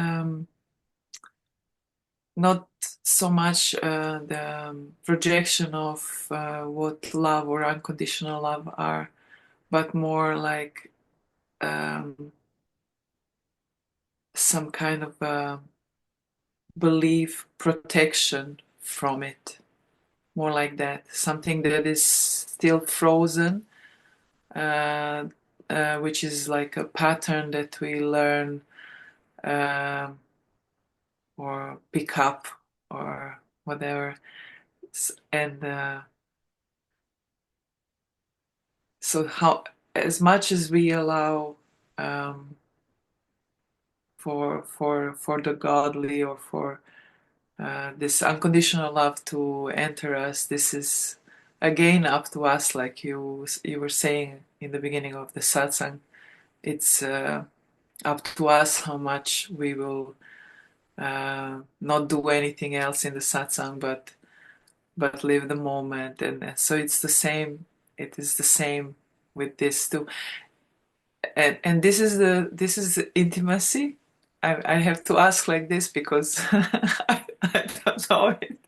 not so much the projection of what love or unconditional love are, but more like some kind of belief protection from it, more like that, something that is still frozen, which is like a pattern that we learn or pick up or whatever. And so how, as much as we allow for the godly or for this unconditional love to enter us, this is again up to us, like you were saying in the beginning of the satsang. It's up to us how much we will not do anything else in the satsang, but live the moment. And so it's the same. It is the same with this too. And this is the intimacy. I have to ask like this because I don't know it.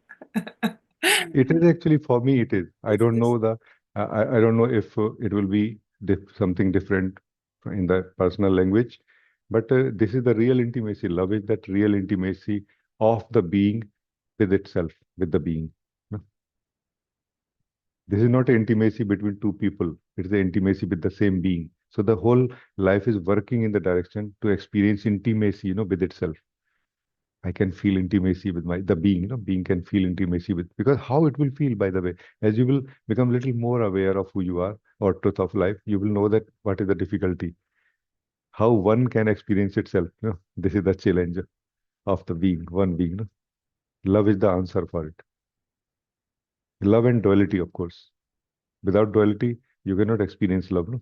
It is actually for me. It is. I don't know I don't know if it will be something different in the personal language, but this is the real intimacy. Love is that real intimacy of the being with itself, with the being. No? This is not an intimacy between two people. It is the intimacy with the same being. So the whole life is working in the direction to experience intimacy, with itself. I can feel intimacy with the being, being can feel intimacy with, because how it will feel, by the way, as you will become a little more aware of who you are or truth of life, you will know that what is the difficulty, how one can experience itself. This is the challenge of the being, one being. Love is the answer for it. Love and duality, of course. Without duality, you cannot experience love. No?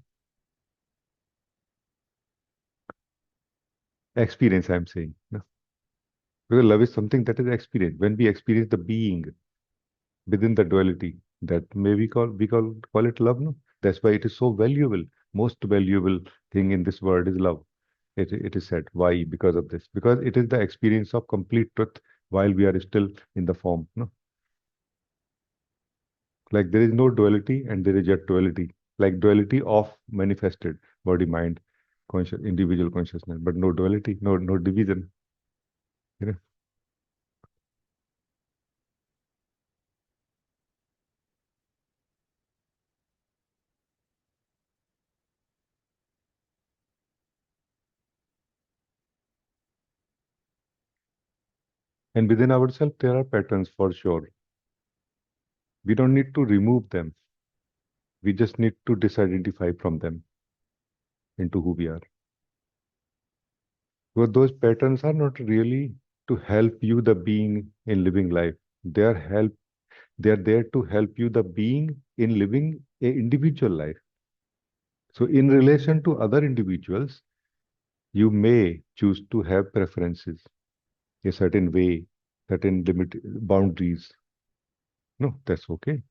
Experience, I'm saying. No? Because love is something that is experienced. When we experience the being within the duality, that may we call it love. No, that's why it is so valuable. Most valuable thing in this world is love. It is said. Why? Because of this. Because it is the experience of complete truth while we are still in the form. No? Like there is no duality and there is yet duality. Like duality of manifested body, mind, conscious, individual consciousness, but no duality, no division. You know? And within ourselves, there are patterns for sure. We don't need to remove them. We just need to disidentify from them into who we are. Because those patterns are not really to help you the being in living life. They are there to help you the being in living a individual life. So in relation to other individuals, you may choose to have preferences, a certain way, certain limit boundaries. No, that's okay.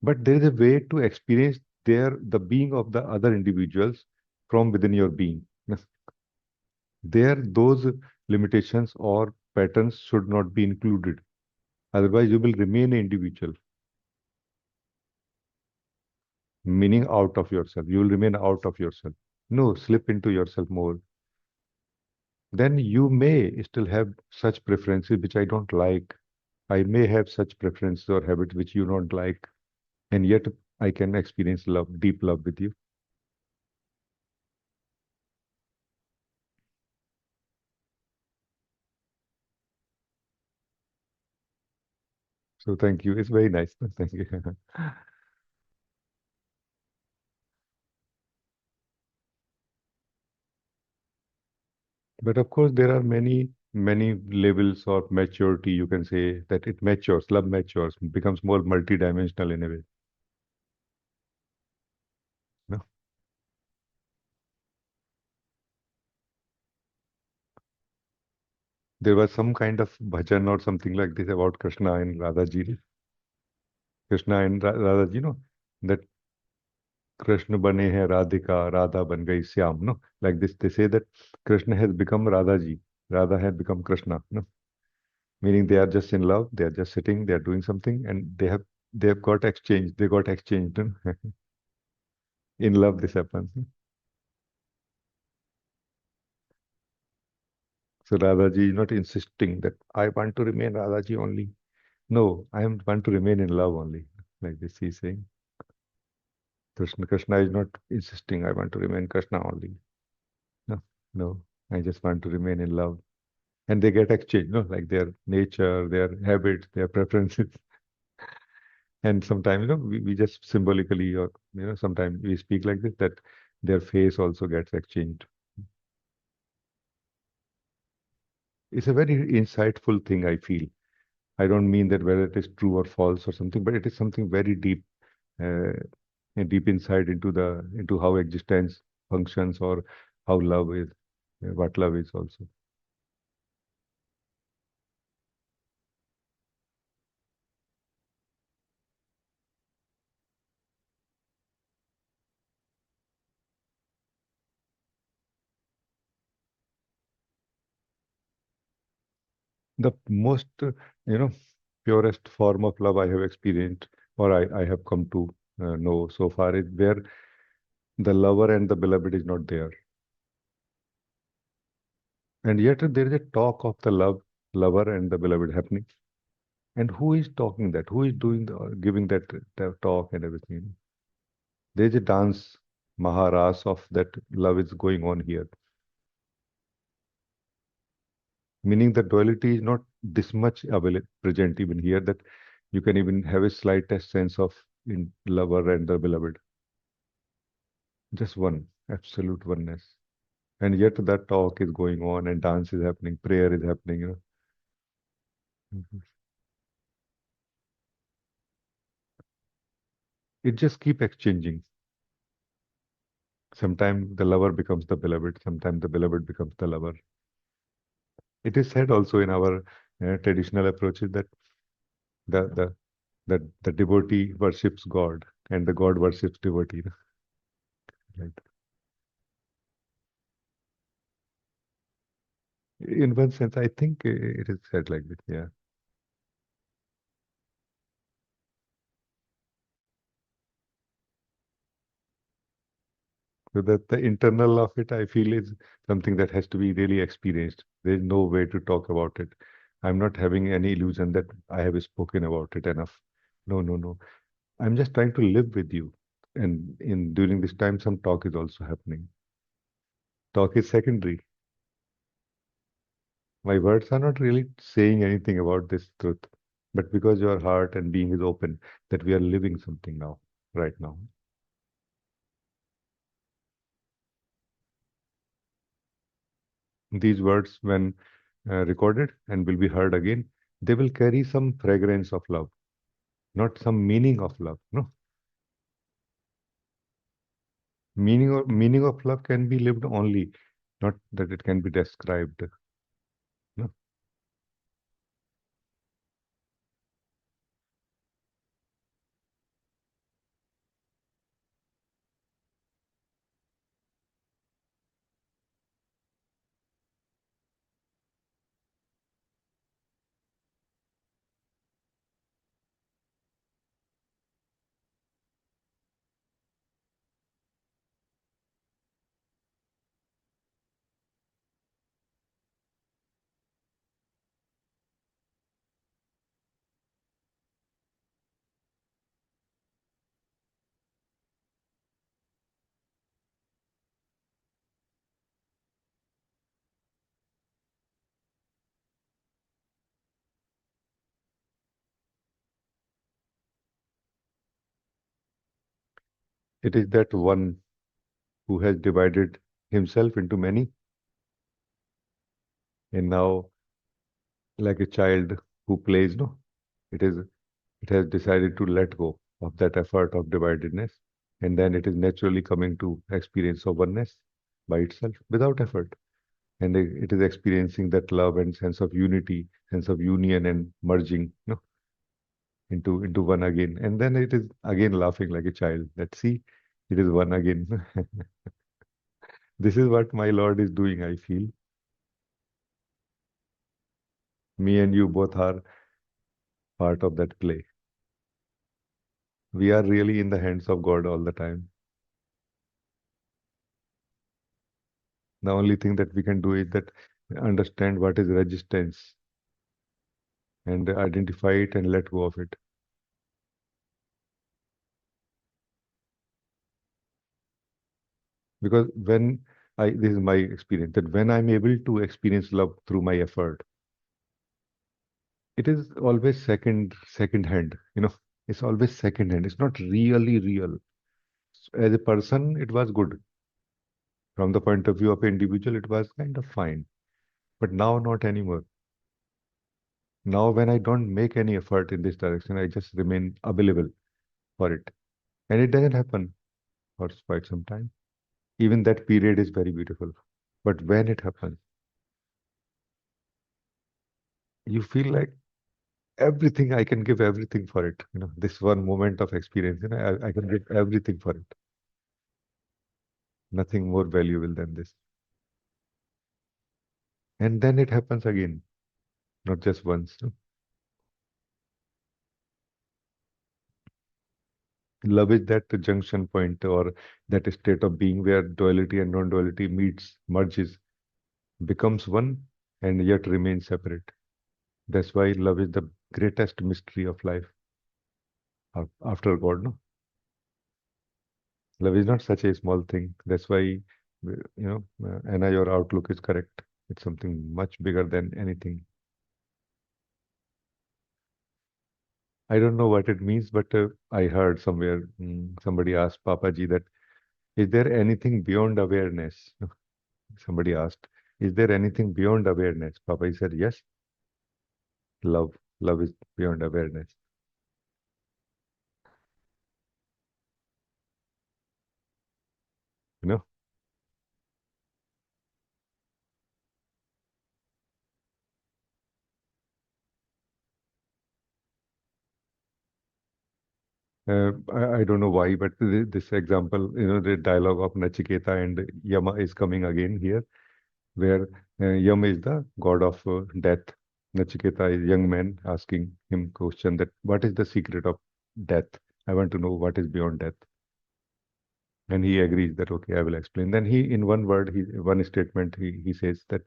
But there is a way to experience the being of the other individuals from within your being. Yes. There, those limitations or patterns should not be included. Otherwise, you will remain an individual, meaning out of yourself. You will remain out of yourself. No, slip into yourself more. Then you may still have such preferences which I don't like. I may have such preferences or habits which you don't like, and yet I can experience love, deep love with you. So thank you. It's very nice. Thank you. But of course, there are many levels of maturity. You can say that it matures, love matures, becomes more multidimensional in a way. No? There was some kind of bhajan or something like this about Krishna and Radhaji. Krishna and Radhaji, no, that Krishna bane hai Radhika, Radha ban gayi Syam. No, like this, they say that Krishna has become Radhaji, Radha has become Krishna. No, meaning they are just in love, they are just sitting, they are doing something, and they have got exchanged. They got exchanged. No? In love, this happens. So Radhaji is not insisting that I want to remain Radhaji only. No, want to remain in love only. Like this, he's saying. Krishna is not insisting I want to remain Krishna only. No, no, I just want to remain in love. And they get exchanged, no, like their nature, their habits, their preferences. And sometimes, we just symbolically, or sometimes we speak like this, that their face also gets exchanged. It's a very insightful thing, I feel. I don't mean that whether it is true or false or something, but it is something very deep, uh, a deep insight into how existence functions, or how love is, what love is also. The most, purest form of love I have experienced, or I have come to know so far, is where the lover and the beloved is not there. And yet there is a talk of the lover and the beloved happening. And who is talking that? Who is doing giving that talk and everything? There is a dance, Maharas of that love is going on here. Meaning the duality is not this much present even here, that you can even have a slightest sense of in lover and the beloved. Just one, absolute oneness. And yet that talk is going on and dance is happening, prayer is happening. Mhm. It just keep exchanging. Sometimes the lover becomes the beloved, sometimes the beloved becomes the lover. It is said also in our traditional approaches that the the the devotee worships God and the God worships devotee. Right? In one sense, I think it is said like this. Yeah. So that the internal of it, I feel, is something that has to be really experienced. There's no way to talk about it. I'm not having any illusion that I have spoken about it enough. No, no, no. I'm just trying to live with you. And in during this time, some talk is also happening. Talk is secondary. My words are not really saying anything about this truth, but because your heart and being is open, that we are living something now, right now. These words, when recorded and will be heard again, they will carry some fragrance of love, not some meaning of love. No, meaning of love can be lived only, not that it can be described. No, it is that one who has divided himself into many, and now, like a child who plays, no, it is it has decided to let go of that effort of dividedness, and then it is naturally coming to experience of oneness by itself without effort. And it is experiencing that love and sense of unity, sense of union and merging, into one again. And then it is again laughing like a child that see, it is one again. This is what my Lord is doing, I feel. Me and you both are part of that play. We are really in the hands of God all the time. The only thing that we can do is that understand what is resistance and identify it and let go of it. Because this is my experience, that when I'm able to experience love through my effort, it is always second hand, it's always second hand. It's not really real. As a person, it was good. From the point of view of an individual, it was kind of fine. But now, not anymore. Now, when I don't make any effort in this direction, I just remain available for it. And it doesn't happen for quite some time. Even that period is very beautiful. But when it happens, you feel like everything, I can give everything for it. This one moment of experience, I can give everything for it. Nothing more valuable than this. And then it happens again, not just once. Love is that junction point or that state of being where duality and non-duality meets, merges, becomes one, and yet remains separate. That's why love is the greatest mystery of life after God, no? Love is not such a small thing. That's why, Anna, your outlook is correct. It's something much bigger than anything. I don't know what it means, but I heard somewhere somebody asked Papaji that, is there anything beyond awareness? Somebody asked, is there anything beyond awareness? Papaji said, yes, love. Love is beyond awareness. You know, I don't know why, but this example, the dialogue of Nachiketa and Yama is coming again here. where Yam is the god of death. Nachiketa is young man asking him question that what is the secret of death? I want to know what is beyond death. And he agrees that okay, I will explain. Then he, in one word, one statement, he says that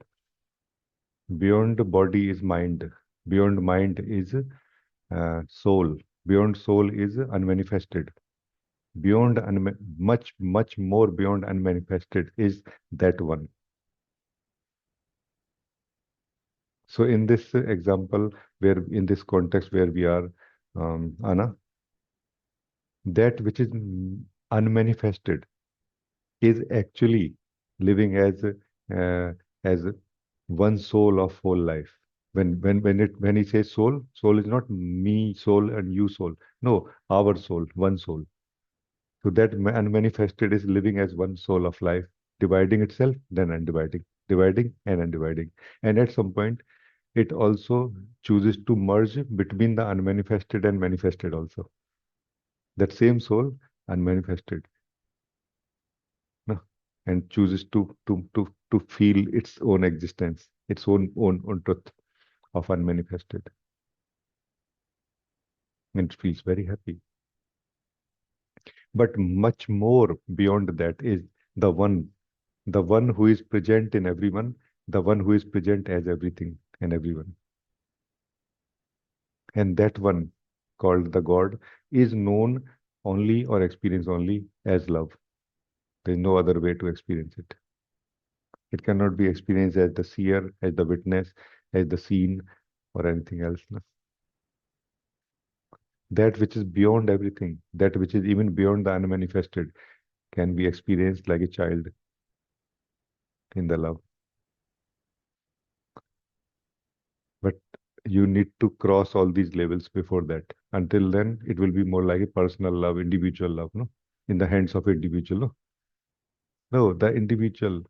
beyond the body is mind, beyond mind is soul, beyond soul is unmanifested, beyond much more beyond unmanifested is that one. So in this example, where in this context where we are, Anna, that which is unmanifested is actually living as one soul of whole life. When he says soul, soul is not me soul and you soul. No, our soul, one soul. So that unmanifested is living as one soul of life, dividing itself, then undividing, dividing and undividing. And at some point, it also chooses to merge between the unmanifested and manifested also. That same soul, unmanifested, no? And chooses to feel its own existence, its own truth of unmanifested. And it feels very happy. But much more beyond that is the one who is present in everyone, the one who is present as everything and everyone. And that one, called the God, is known only or experienced only as love. There is no other way to experience it. It cannot be experienced as the seer, as the witness, as the seen, or anything else. No? That which is beyond everything, that which is even beyond the unmanifested, can be experienced like a child in the love. But you need to cross all these levels before that. Until then, it will be more like a personal love, individual love, no? In the hands of individual, no? No, the individual,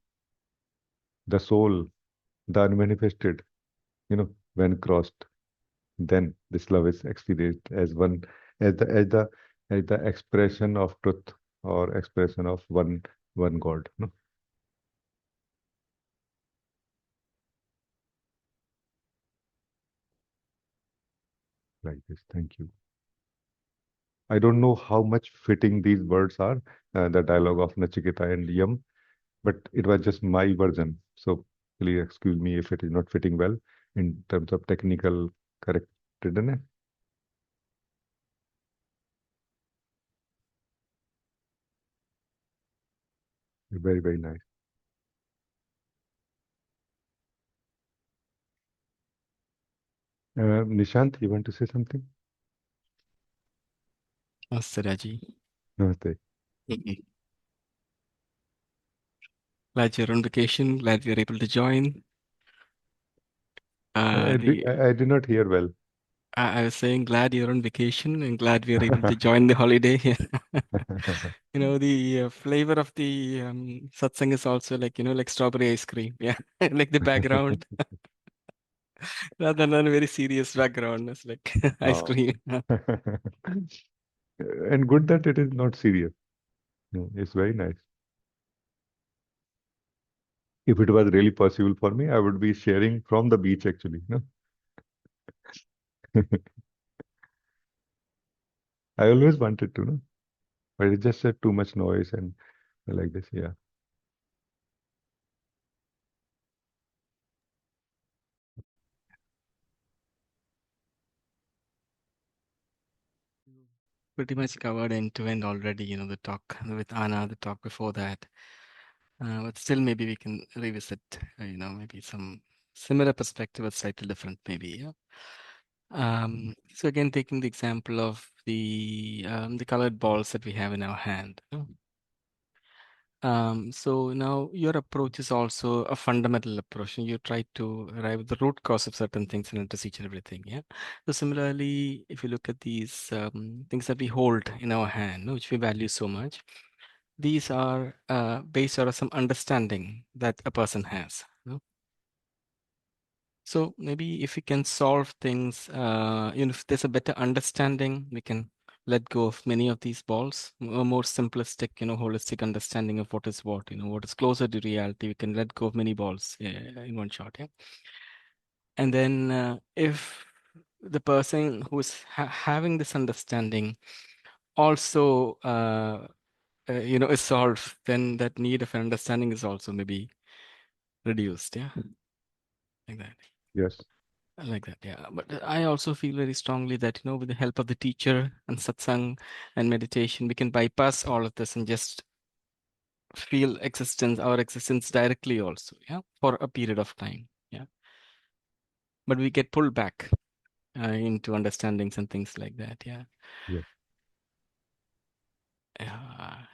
the soul, the unmanifested, when crossed, then this love is experienced as one, as the expression of truth or expression of one God, no? Like this. Thank you. I don't know how much fitting these words are, the dialogue of Nachiketa and Yam, but it was just my version. So please excuse me if it is not fitting well in terms of technical correctness. Very, very nice. Nishant, you want to say something? Namaste, Rajee. Namaste. Glad you're on vacation. Glad you're able to join. I did not hear well. I was saying glad you're on vacation and glad we are able to join the holiday. The flavor of the satsang is also like, like strawberry ice cream. Yeah, like the background. Rather than a very serious background. It's like ice Oh. cream. And good that it is not serious. It's very nice. If it was really possible for me, I would be sharing from the beach actually. No? I always wanted to, no? But it just said too much noise and like this, yeah. Pretty much covered end to end already, the talk with Anna, the talk before that. But still, maybe we can revisit, maybe some similar perspective, but slightly different, maybe. Yeah. So again, taking the example of the colored balls that we have in our hand. So now your approach is also a fundamental approach, and you try to arrive at the root cause of certain things and address each and everything. Yeah. So similarly, if you look at these things that we hold in our hand, which we value so much, these are based out of some understanding that a person has. So maybe if we can solve things, if there's a better understanding, we can let go of many of these balls, a more simplistic, holistic understanding of what is what, what is closer to reality. We can let go of many balls in one shot. Yeah. And then if the person who is having this understanding also, is solved, then that need of an understanding is also maybe reduced. Yeah. Like that. Yes. Like that, yeah. But I also feel very strongly that, with the help of the teacher and satsang and meditation, we can bypass all of this and just feel our existence directly also, yeah, for a period of time, yeah. But we get pulled back into understandings and things like that, yeah. Yes.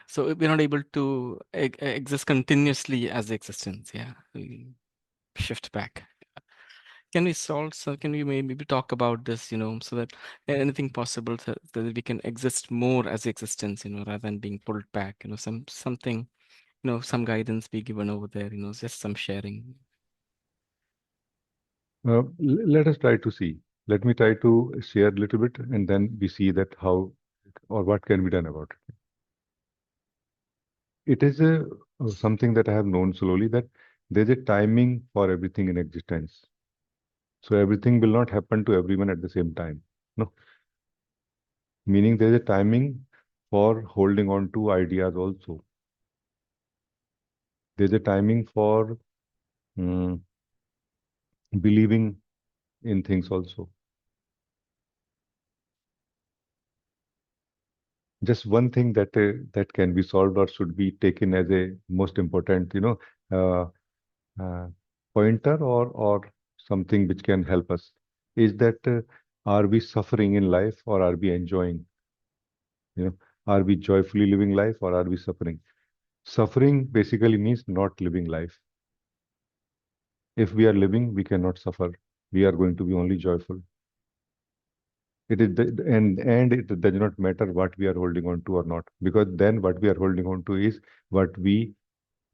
So we're not able to exist continuously as existence, yeah. We shift back. Can we maybe talk about this, so that anything possible that we can exist more as existence, rather than being pulled back, something, some guidance be given over there, just some sharing. Let us try to see. Let me try to share a little bit, and then we see that how or what can be done about it. It is something that I have known slowly, that there's a timing for everything in existence. So everything will not happen to everyone at the same time. No. Meaning there's a timing for holding on to ideas also. There's a timing for believing in things also. Just one thing that can be solved or should be taken as a most important, uh, uh, pointer or something which can help us is that are we suffering in life or are we enjoying? Are we joyfully living life or are we suffering? Suffering basically means not living life. If we are living, we cannot suffer. We are going to be only joyful. It is and it does not matter what we are holding on to or not, because then what we are holding on to is what we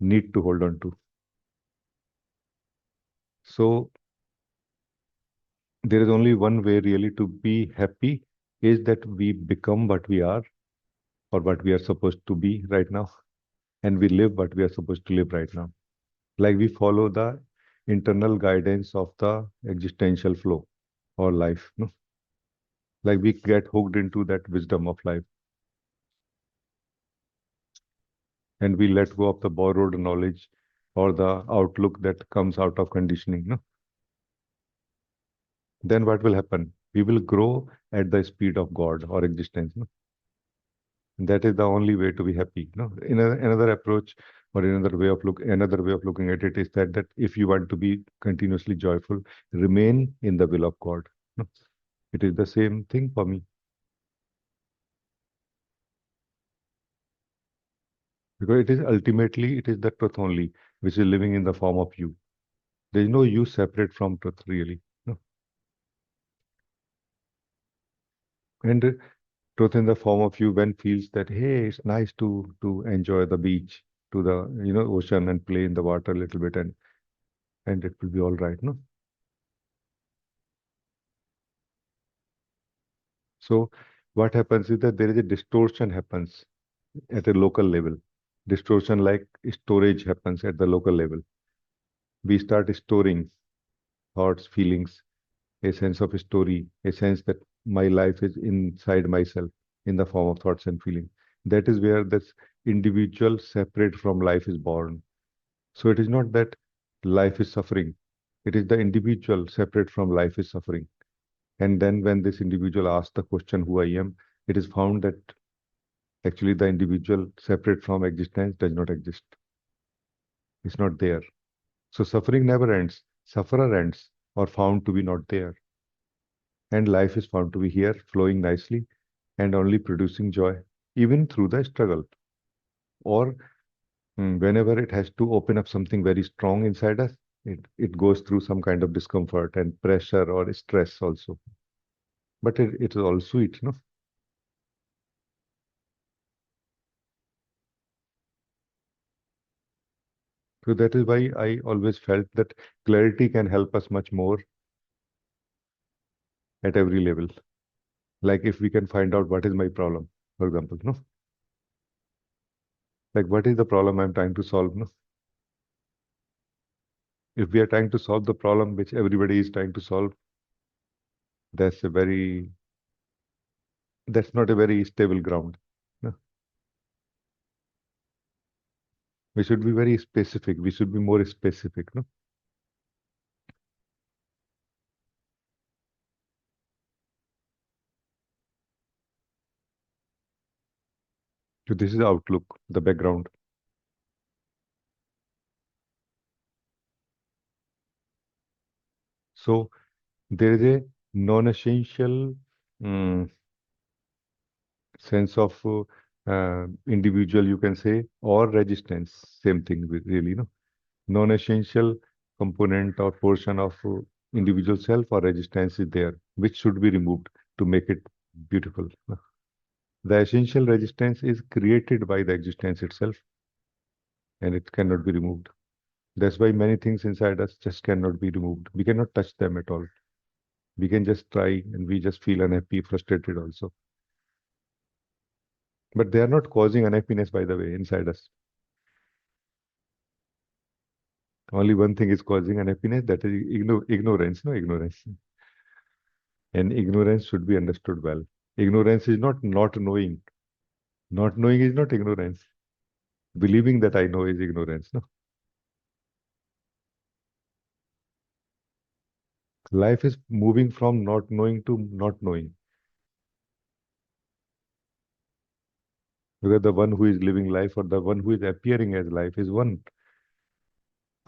need to hold on to. So there is only one way really to be happy, is that we become what we are or what we are supposed to be right now, and we live what we are supposed to live right now. Like we follow the internal guidance of the existential flow or life. No? Like we get hooked into that wisdom of life. And we let go of the borrowed knowledge or the outlook that comes out of conditioning. No? Then what will happen? We will grow at the speed of God or existence. No? That is the only way to be happy. No? Another approach or another way of looking at it is that if you want to be continuously joyful, remain in the will of God. No? It is the same thing for me. Because it is the truth only, which is living in the form of you. There is no you separate from truth, really. No. And truth in the form of you when feels that, hey, it's nice to enjoy the beach, to the ocean and play in the water a little bit, and it will be all right, no? So what happens is that there is a distortion happens at a local level. Distortion like storage happens at the local level. We start storing thoughts, feelings, a sense of story, a sense that my life is inside myself in the form of thoughts and feelings. That is where this individual separate from life is born. So it is not that life is suffering. It is the individual separate from life is suffering. And then when this individual asks the question, who I am, it is found that actually the individual separate from existence does not exist. It's not there. So suffering never ends. Sufferer ends or found to be not there. And life is found to be here, flowing nicely and only producing joy, even through the struggle. Or whenever it has to open up something very strong inside us, it goes through some kind of discomfort and pressure or stress also. But it is all sweet, no? So that is why I always felt that clarity can help us much more at every level. Like if we can find out what is my problem, for example, no? Like what is the problem I'm trying to solve, no? If we are trying to solve the problem which everybody is trying to solve, that's a very, that's not a very stable ground. No? We should be very specific. We should be more specific, no? So this is the outlook, the background. So there is a non-essential sense of individual, you can say, or resistance. Same thing, really, no? Non-essential component or portion of individual self or resistance is there, which should be removed to make it beautiful. No? The essential resistance is created by the existence itself, and it cannot be removed. That's why many things inside us just cannot be removed. We cannot touch them at all. We can just try and we just feel unhappy, frustrated also. But they are not causing unhappiness, by the way, inside us. Only one thing is causing unhappiness, that is ignorance, no ignorance. And ignorance should be understood well. Ignorance is not knowing. Not knowing is not ignorance. Believing that I know is ignorance. No? Life is moving from not knowing to not knowing. Because the one who is living life or the one who is appearing as life is one.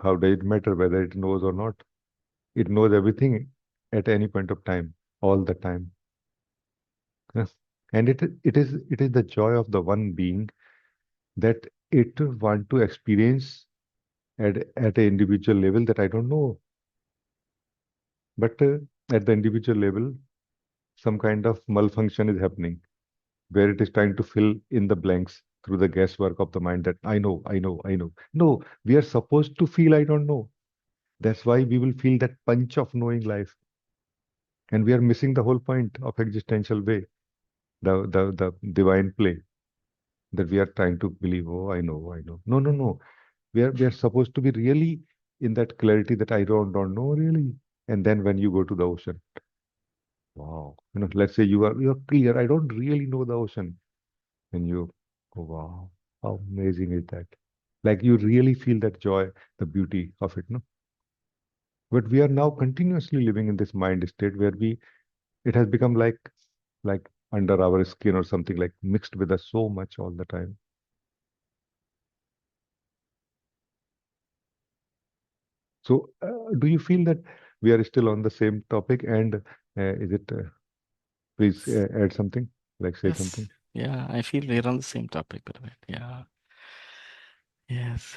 How does it matter whether it knows or not? It knows everything at any point of time, all the time. Yes. And it is the joy of the one being that it want to experience at an individual level that I don't know. But at the individual level, some kind of malfunction is happening where it is trying to fill in the blanks through the guesswork of the mind that I know, I know, I know. No, we are supposed to feel I don't know. That's why we will feel that punch of knowing life. And we are missing the whole point of existential way, the divine play that we are trying to believe, oh, I know, I know. No, no, no. We are supposed to be really in that clarity that I don't know really. And then when you go to the ocean, wow, let's say you're clear, I don't really know the ocean. And you go, wow, how amazing is that? Like you really feel that joy, the beauty of it, no? But we are now continuously living in this mind state where it has become like under our skin or something, like mixed with us so much all the time. So do you feel that we are still on the same topic? And is it, please add something, like say Yes. something. Yeah, I feel we're on the same topic, by the way. Yeah. Yes.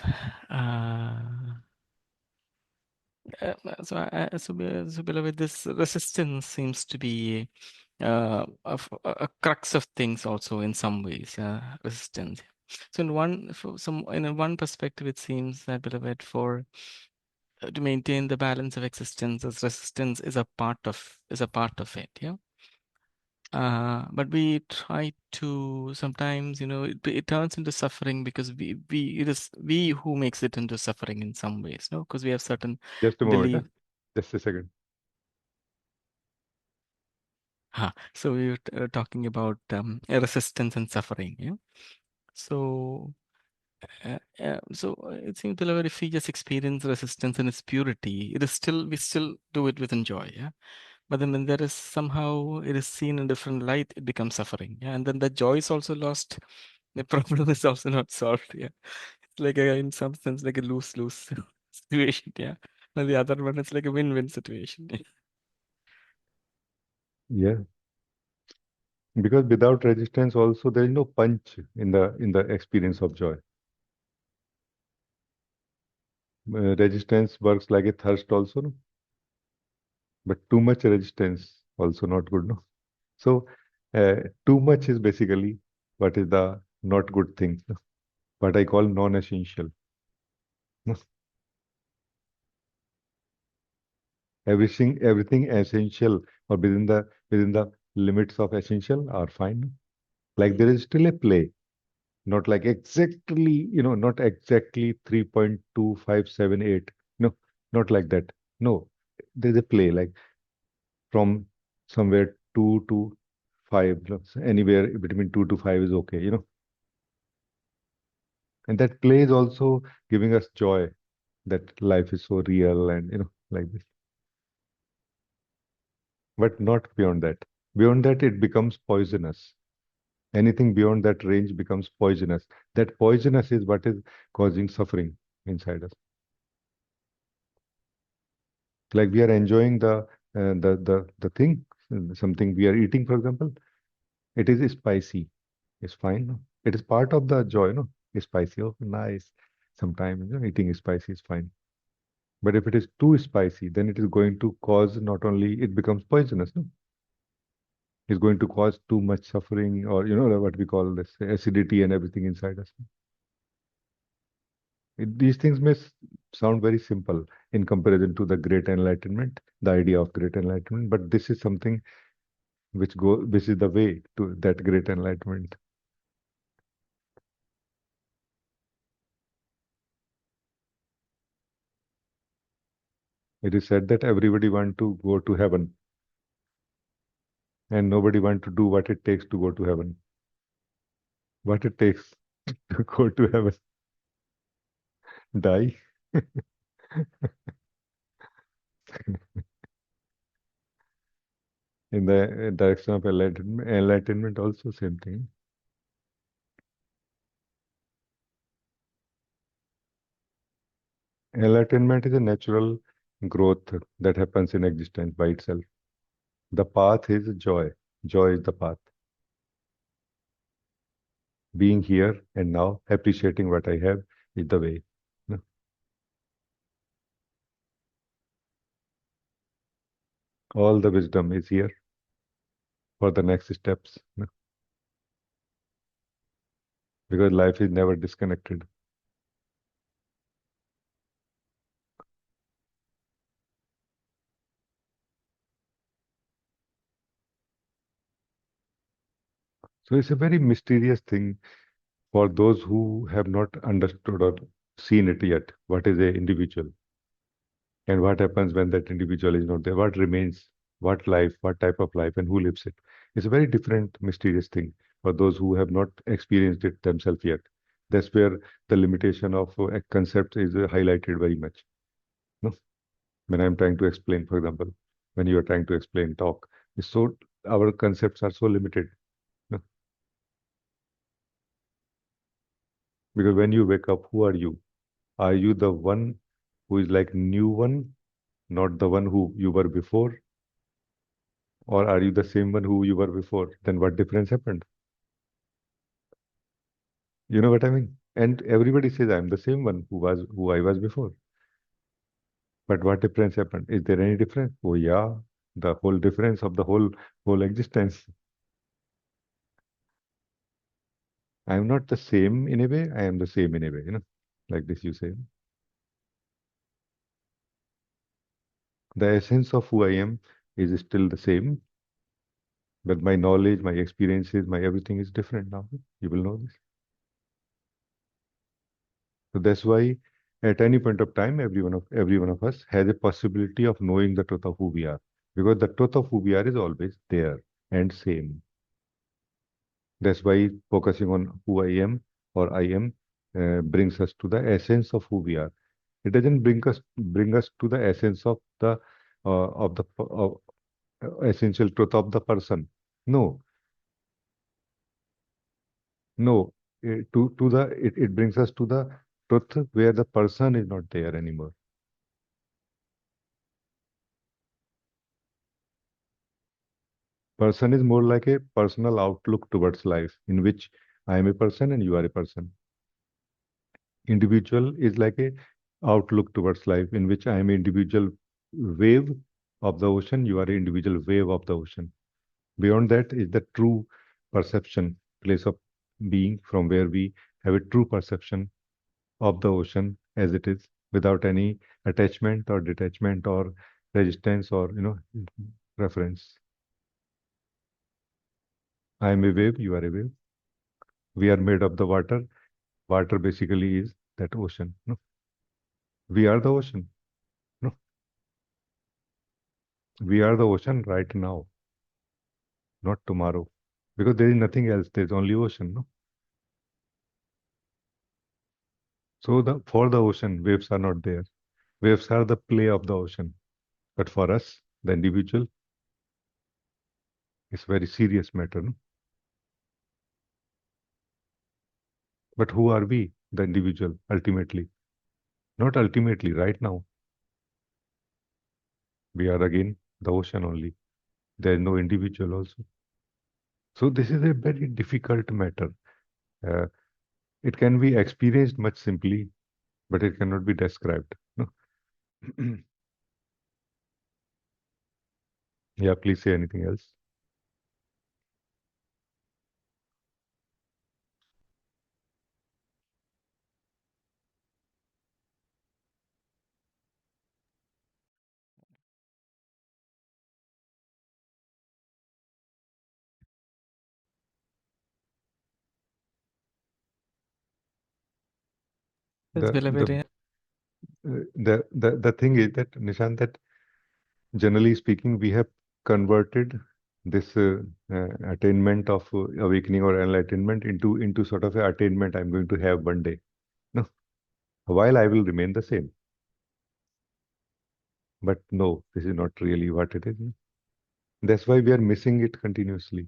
So beloved, this resistance seems to be a crux of things also in some ways. Resistance. So in one perspective, it seems that, beloved, for to maintain the balance of existence, as resistance is a part of it. Yeah. But we try to sometimes, it turns into suffering because it is we who makes it into suffering in some ways, no? Because we have certain Just a moment, belief. just a second. So we were talking about resistance and suffering. Yeah. So, it seems to if we just experience resistance in its purity, we still do it with joy. Yeah. But then when there is somehow it is seen in a different light, it becomes suffering. Yeah. And then the joy is also lost. The problem is also not solved. Yeah. It's like in some sense, like a lose-lose situation. Yeah. And the other one, it's like a win-win situation. Yeah. Because without resistance also there is no punch in the experience of joy. Resistance works like a thirst also, no? But too much resistance also not good, no? So too much is basically what is the not good thing, no? What I call non-essential. No? Everything essential or within the limits of essential are fine. Like there is still a play, not like exactly, not exactly 3.2578. No, not like that. No, there's a play like from somewhere 2 to 5, anywhere between 2 to 5 is okay. And that play is also giving us joy that life is so real and, like this. But not beyond that. Beyond that, it becomes poisonous. Anything beyond that range becomes poisonous. That poisonous is what is causing suffering inside us. Like we are enjoying the thing, something we are eating, for example. It is spicy. It's fine. No? It is part of the joy, no? It's spicy. Oh, nice. Sometimes eating spicy is fine. But if it is too spicy, then it is going to cause not only it becomes poisonous, no? It's going to cause too much suffering, or what we call this acidity and everything inside us. These things may sound very simple in comparison to the great enlightenment, the idea of great enlightenment, but this is something this is the way to that great enlightenment. It is said that everybody wants to go to heaven, and nobody wants to do what it takes to go to heaven. What it takes to go to heaven? Die. In the direction of enlightenment also same thing. Enlightenment is a natural growth that happens in existence by itself. The path is joy. Joy is the path. Being here and now, appreciating what I have is the way. No? All the wisdom is here for the next steps. No? Because life is never disconnected. So it's a very mysterious thing for those who have not understood or seen it yet. What is an individual? And what happens when that individual is not there? What remains? What life? What type of life? And who lives it? It's a very different, mysterious thing for those who have not experienced it themselves yet. That's where the limitation of a concept is highlighted very much. No? When I'm trying to explain, for example, when you are trying to explain talk, it's so our concepts are so limited. No? Because when you wake up, who are you? Are you the one who is like new one, not the one who you were before? Or are you the same one who you were before? Then what difference happened? You know what I mean? And everybody says I'm the same one who I was before. But what difference happened? Is there any difference? Oh yeah, the whole difference of the whole existence. I am not the same in a way, I am the same in a way, like this you say. The essence of who I am is still the same, but my knowledge, my experiences, my everything is different now. You will know this. So that's why at any point of time, every one of us has a possibility of knowing the truth of who we are. Because the truth of who we are is always there and same. That's why focusing on who I am or I am brings us to the essence of who we are. It doesn't bring us to the essence of the essential truth of the person. No, no. It brings us to the truth where the person is not there anymore. Person is more like a personal outlook towards life, in which I am a person and you are a person. Individual is like a outlook towards life, in which I am an individual wave of the ocean, you are an individual wave of the ocean. Beyond that is the true perception, place of being, from where we have a true perception of the ocean as it is, without any attachment or detachment or resistance or reference. I am a wave, you are a wave. We are made of the water. Water basically is that ocean. No? We are the ocean. No? We are the ocean right now, not tomorrow. Because there is nothing else. There is only ocean. No? So for the ocean, waves are not there. Waves are the play of the ocean. But for us, the individual, it's a very serious matter. No? But who are we, the individual, ultimately? Not ultimately, right now. We are again the ocean only. There is no individual also. So this is a very difficult matter. Uh, it can be experienced much simply, but it cannot be described. No? Yeah, please say anything else. That's The the very the thing is that, Nishant, that generally speaking, we have converted this attainment of awakening or enlightenment into sort of a attainment I'm going to have one day. No, while I will remain the same. But no, this is not really what it is. No? That's why we are missing it continuously.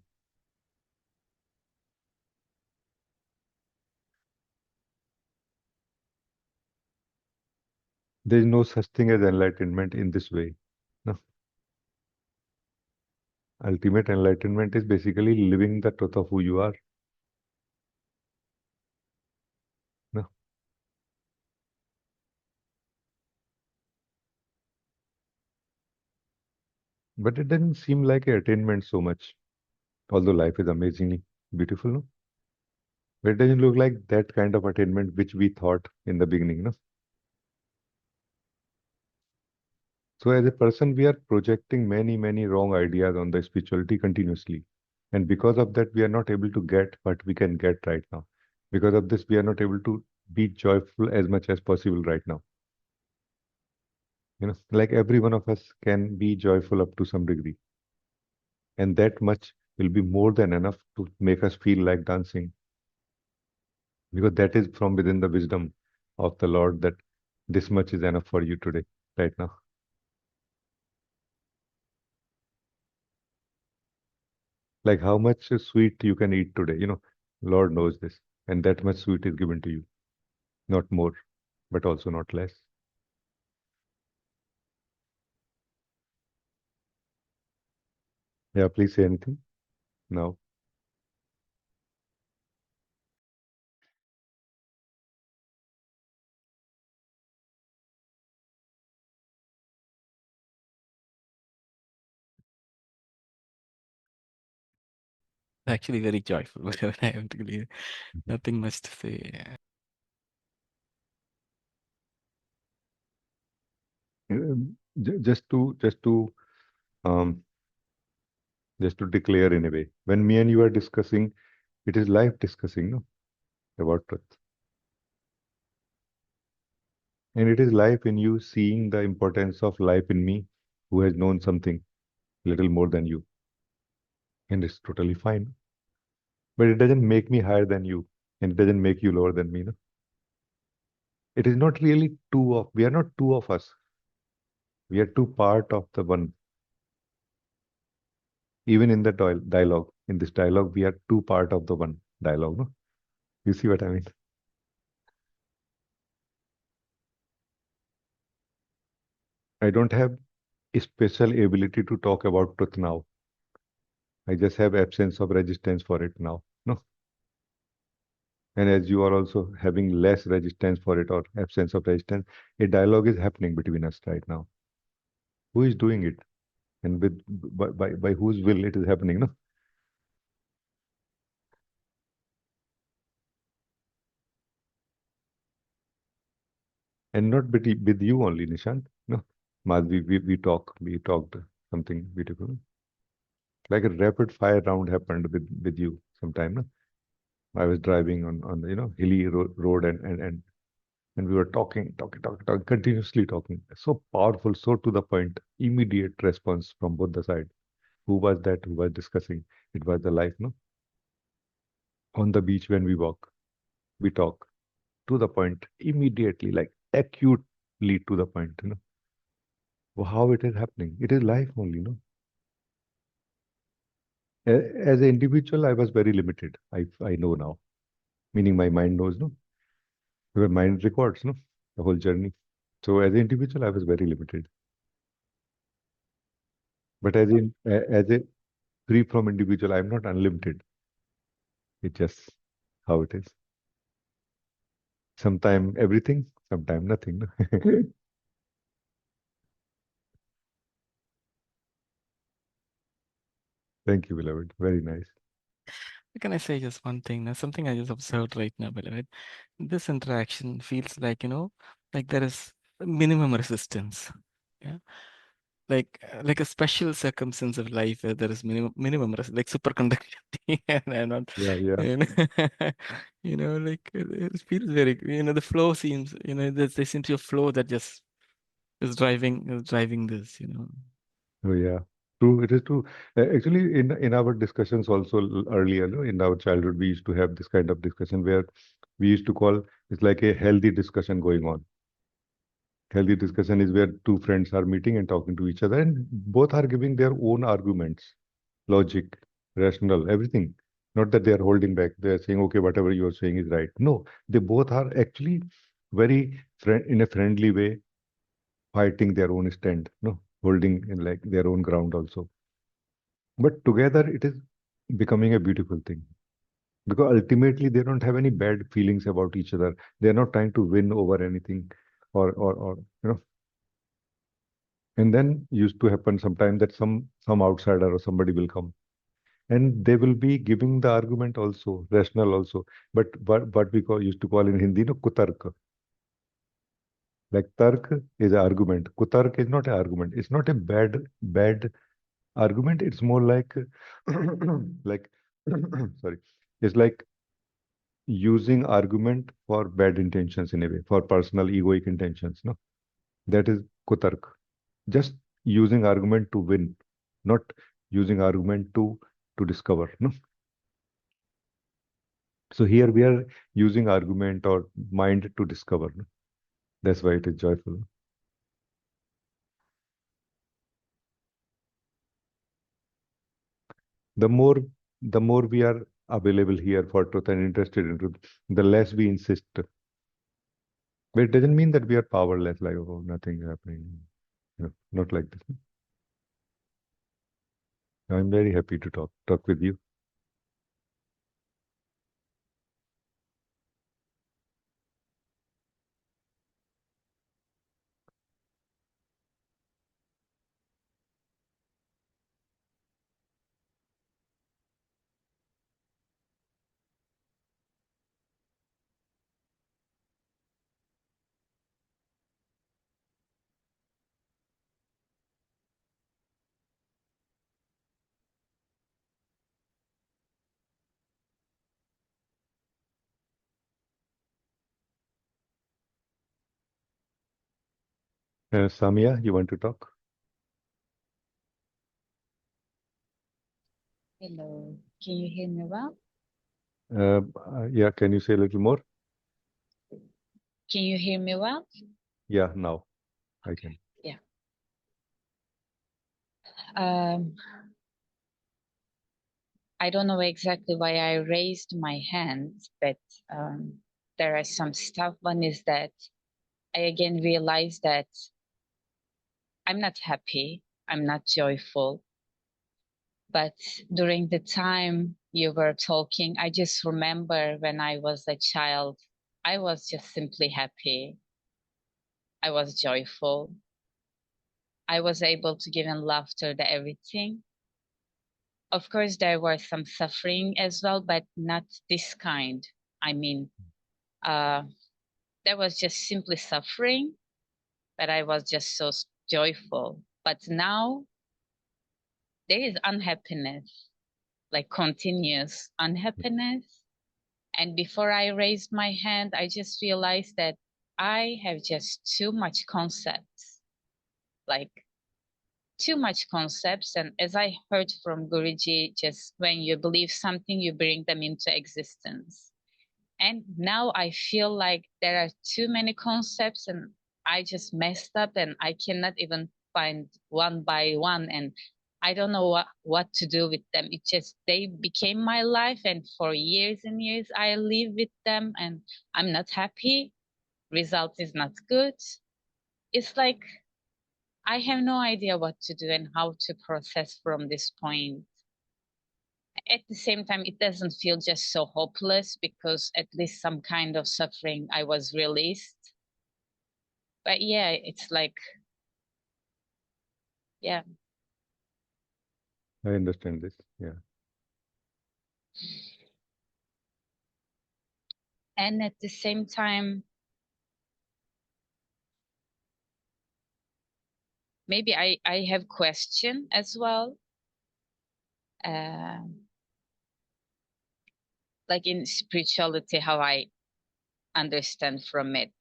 There is no such thing as enlightenment in this way. No. Ultimate enlightenment is basically living the truth of who you are. No. But it doesn't seem like a attainment so much, although life is amazingly beautiful. No? But it doesn't look like that kind of attainment which we thought in the beginning. No? So as a person, we are projecting many wrong ideas on the spirituality continuously. And because of that, we are not able to get what we can get right now. Because of this, we are not able to be joyful as much as possible right now. Like every one of us can be joyful up to some degree. And that much will be more than enough to make us feel like dancing. Because that is from within the wisdom of the Lord, that this much is enough for you today, right now. Like how much sweet you can eat today, Lord knows this. And that much sweet is given to you. Not more, but also not less. Yeah, please say anything now. actually very joyful. Whatever I have to believe. Nothing much to say. Just um, just to declare in a way, when me and you are discussing, it is life discussing, no, about truth. And it is life in you seeing the importance of life in me, who has known something little more than you. And it's totally fine. But it doesn't make me higher than you, and it doesn't make you lower than me. No? It is not really we are not two of us. We are two part of the one. Even in the dialogue, in this dialogue, we are two part of the one dialogue. No? You see what I mean? I don't have a special ability to talk about truth now. I just have absence of resistance for it now. No? And as you are also having less resistance for it or absence of resistance, a dialogue is happening between us right now. Who is doing it? And by whose will it is happening? No? And not with you only, Nishant. No. Madhvi, we talked something beautiful. Like a rapid fire round happened with you sometime. No? I was driving on the hilly road and we were talking, continuously talking. So powerful, so to the point, immediate response from both the sides. Who was that who was discussing? It was the life, no? On the beach when we walk, we talk to the point, immediately, like acutely to the point, How it is happening? It is life only, no? As an individual, I was very limited. I know now. Meaning my mind knows, no? Your mind records, no? The whole journey. So as an individual, I was very limited. But as a free from individual, I'm not unlimited. It's just how it is. Sometime everything, sometime nothing. No? Thank you, beloved. Very nice. Can I say just one thing? Now, something I just observed right now, beloved. This interaction feels like, like there is minimum resistance. Yeah. Like a special circumstance of life where there is like superconductivity and not, Yeah, yeah. like it feels very, the flow seems, there seems to be a flow that just is driving this, Oh, yeah. True. It is true. Actually, in our discussions also earlier, no, in our childhood, we used to have this kind of discussion where we used to call it's like a healthy discussion going on. Healthy discussion is where two friends are meeting and talking to each other, and both are giving their own arguments, logic, rational, everything. Not that they are holding back. They are saying, okay, whatever you are saying is right. No, they both are actually very in a friendly way fighting their own stand, no, holding in like their own ground also. But together it is becoming a beautiful thing because ultimately they don't have any bad feelings about each other. They are not trying to win over anything or and then used to happen sometime that some outsider or somebody will come and they will be giving the argument also, rational also. But what we used to call in Hindi, no, kutark. Like tark is an argument. Kutark is not an argument. It's not a bad argument. It's more like like sorry. It's like using argument for bad intentions in a way, for personal egoic intentions. No, that is kutark. Just using argument to win, not using argument to discover. No. So here we are using argument or mind to discover. No? That's why it is joyful. The more the more we are available here for truth and interested in truth, the less we insist. But it doesn't mean that we are powerless, like oh nothing is happening. Not like this. I'm very happy to talk with you. Samia, you want to talk? Hello, can you hear me well? Yeah, can you say a little more? Can you hear me well? Yeah, now I can. Yeah. Um, I don't know exactly why I raised my hand, but there are some stuff. One is that I again realized that I'm not happy, I'm not joyful. But during the time you were talking, I just remember when I was a child, I was just simply happy. I was joyful. I was able to give in laughter to everything. Of course, there was some suffering as well, but not this kind. I mean, there was just simply suffering, but I was just so joyful. But now there is unhappiness, like continuous unhappiness. And before I raised my hand, I just realized that I have just too much concepts, like too much concepts. And as I heard from Guruji, just when you believe something, you bring them into existence. And now I feel like there are too many concepts and I just messed up and I cannot even find one by one. And I don't know what to do with them. It just, they became my life. And for years and years, I live with them and I'm not happy. Result is not good. It's like, I have no idea what to do and how to process from this point. At the same time, it doesn't feel just so hopeless because at least some kind of suffering I was released. But yeah, it's like, yeah. I understand this. Yeah. And at the same time, maybe I have question as well. Like in spirituality, how I understand from it.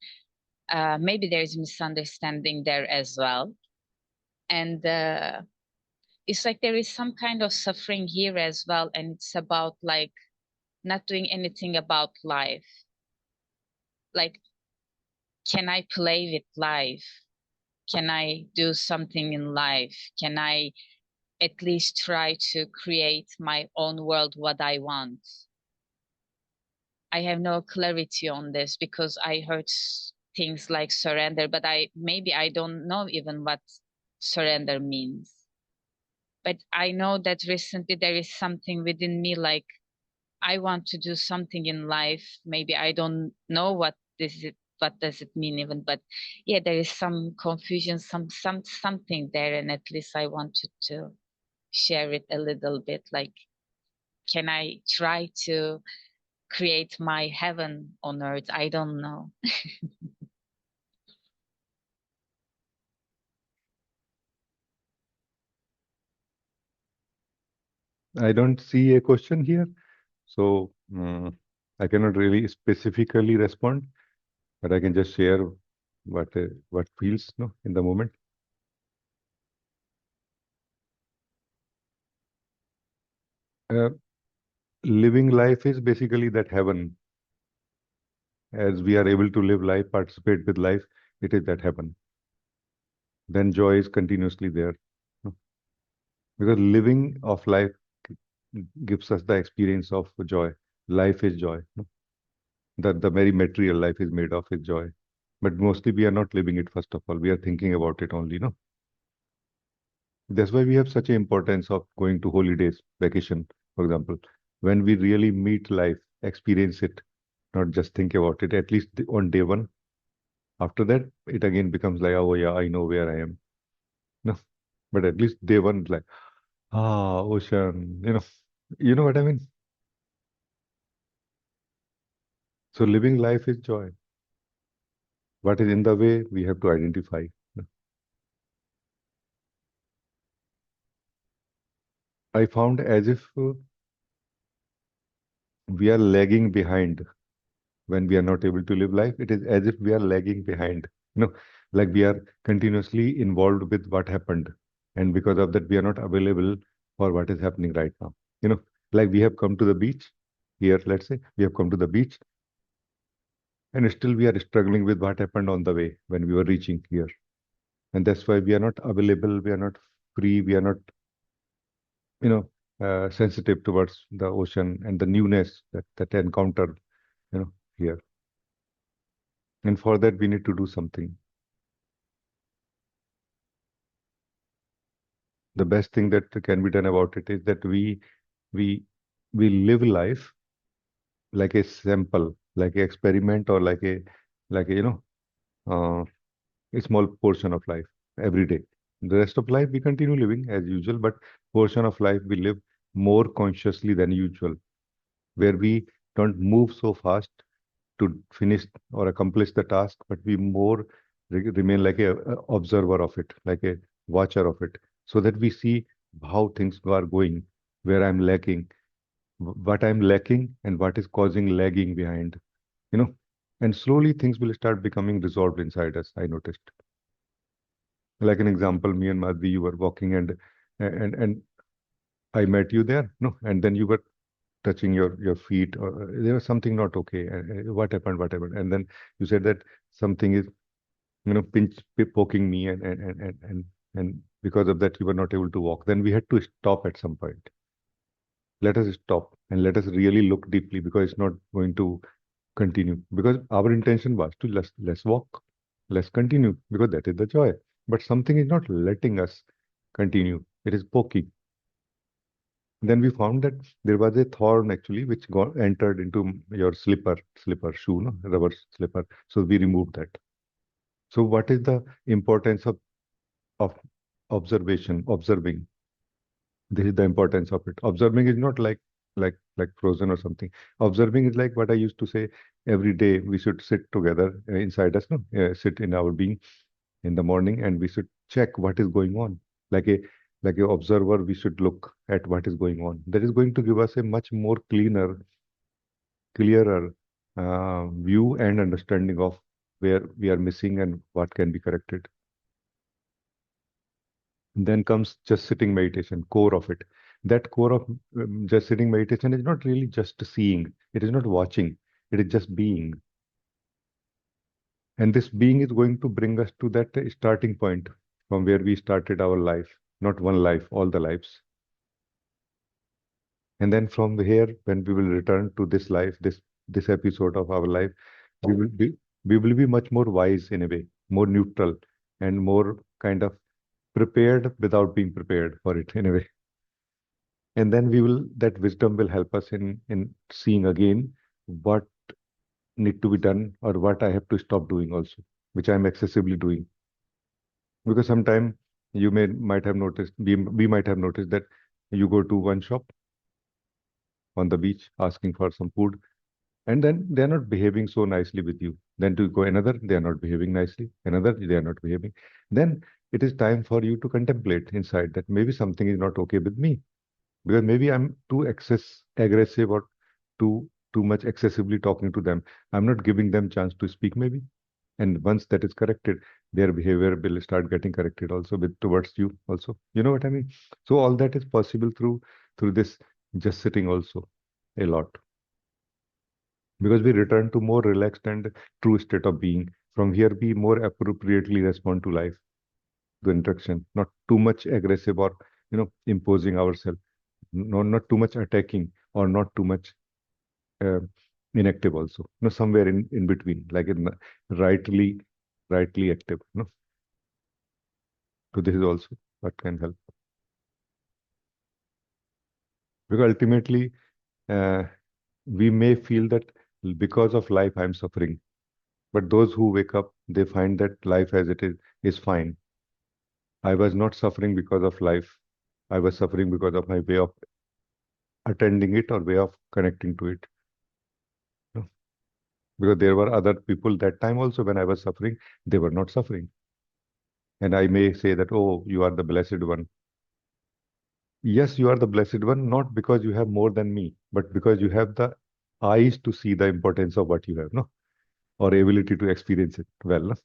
Maybe there is misunderstanding there as well. And it's like there is some kind of suffering here as well. And it's about like not doing anything about life. Like, can I play with life? Can I do something in life? Can I at least try to create my own world, what I want? I have no clarity on this because I heard things like surrender, but maybe I don't know even what surrender means. But I know that recently there is something within me like I want to do something in life. Maybe I don't know what does it mean even, but yeah, there is some confusion, something there, and at least I wanted to share it a little bit. Like, can I try to create my heaven on earth? I don't know. I don't see a question here, so I cannot really specifically respond, but I can just share what feels in the moment. Living life is basically that heaven. As we are able to live life, participate with life, it is that heaven. Then joy is continuously there. Because living of life gives us the experience of joy. Life is joy. That the very material life is made of is joy. But mostly we are not living it, first of all. We are thinking about it only, no? That's why we have such an importance of going to holidays, vacation, for example. When we really meet life, experience it, not just think about it, at least on day one. After that, it again becomes like, oh yeah, I know where I am. No, but at least day one, like, ocean, you know what I mean? So living life is joy. What is in the way, we have to identify. I found as if we are lagging behind when we are not able to live life. It is as if we are lagging behind. Like we are continuously involved with what happened, and because of that, we are not available for what is happening right now. Like we have come to the beach here. Let's say we have come to the beach, and still we are struggling with what happened on the way when we were reaching here, and that's why we are not available. We are not free. We are not, sensitive towards the ocean and the newness that encountered, here. And for that, we need to do something. The best thing that can be done about it is that we live life like a sample, like an experiment, or like a a small portion of life every day. The rest of life we continue living as usual, but portion of life we live more consciously than usual, where we don't move so fast to finish or accomplish the task, but we more remain like a observer of it, like a watcher of it, so that we see how things are going, where I'm lacking, what I'm lacking, and what is causing lagging behind, you know. And slowly things will start becoming resolved inside us, I noticed. Like an example, me and Madhvi, you were walking and I met you there, no, and then you were touching your feet, or there was something not okay. What happened? What happened? And then you said that something is, poking me, and because of that, you were not able to walk. Then we had to stop at some point. Let us stop and let us really look deeply, because it's not going to continue. Because our intention was to let's walk, let's continue, because that is the joy. But something is not letting us continue. It is poking. Then we found that there was a thorn actually which got entered into your slipper shoe, no? Rubber slipper. So we removed that. So what is the importance of observing? This is the importance of it. Observing is not like frozen or something. Observing is like what I used to say. Every day we should sit together inside us, no? Sit in our being in the morning, and we should check what is going on. Like a like a observer, we should look at what is going on. That is going to give us a much more clearer view and understanding of where we are missing and what can be corrected. Then comes just sitting meditation, core of it. That core of just sitting meditation is not really just seeing, it is not watching, it is just being. And this being is going to bring us to that starting point from where we started our life, not one life, all the lives. And then from here, when we will return to this life, this episode of our life, we will be much more wise in a way, more neutral, and more kind of prepared without being prepared for it in a way. And then that wisdom will help us in seeing again what need to be done, or what I have to stop doing also, which I'm excessively doing. Because sometime you might have noticed, we might have noticed that you go to one shop on the beach asking for some food, and then they're not behaving so nicely with you. Then to go another, they are not behaving nicely. Another, they are not behaving. Then it is time for you to contemplate inside that maybe something is not okay with me, because maybe I'm too aggressive, or too much excessively talking to them. I'm not giving them chance to speak maybe. And once that is corrected, their behavior will start getting corrected also towards you also. You know what I mean? So all that is possible through this just sitting also a lot. Because we return to more relaxed and true state of being. From here, we more appropriately respond to life, to interaction, not too much aggressive, or imposing ourselves. No, not too much attacking, or not too much uh, inactive also. No, somewhere in between, like in rightly active. No, so this is also what can help. Because ultimately, uh, we may feel that because of life I'm suffering, but those who wake up, they find that life as it is fine. I was not suffering because of life. I was suffering because of my way of attending it, or way of connecting to it. No? Because there were other people that time also when I was suffering, they were not suffering. And I may say that, oh, you are the blessed one. Yes, you are the blessed one, not because you have more than me, but because you have the eyes to see the importance of what you have, no? Or ability to experience it well. No?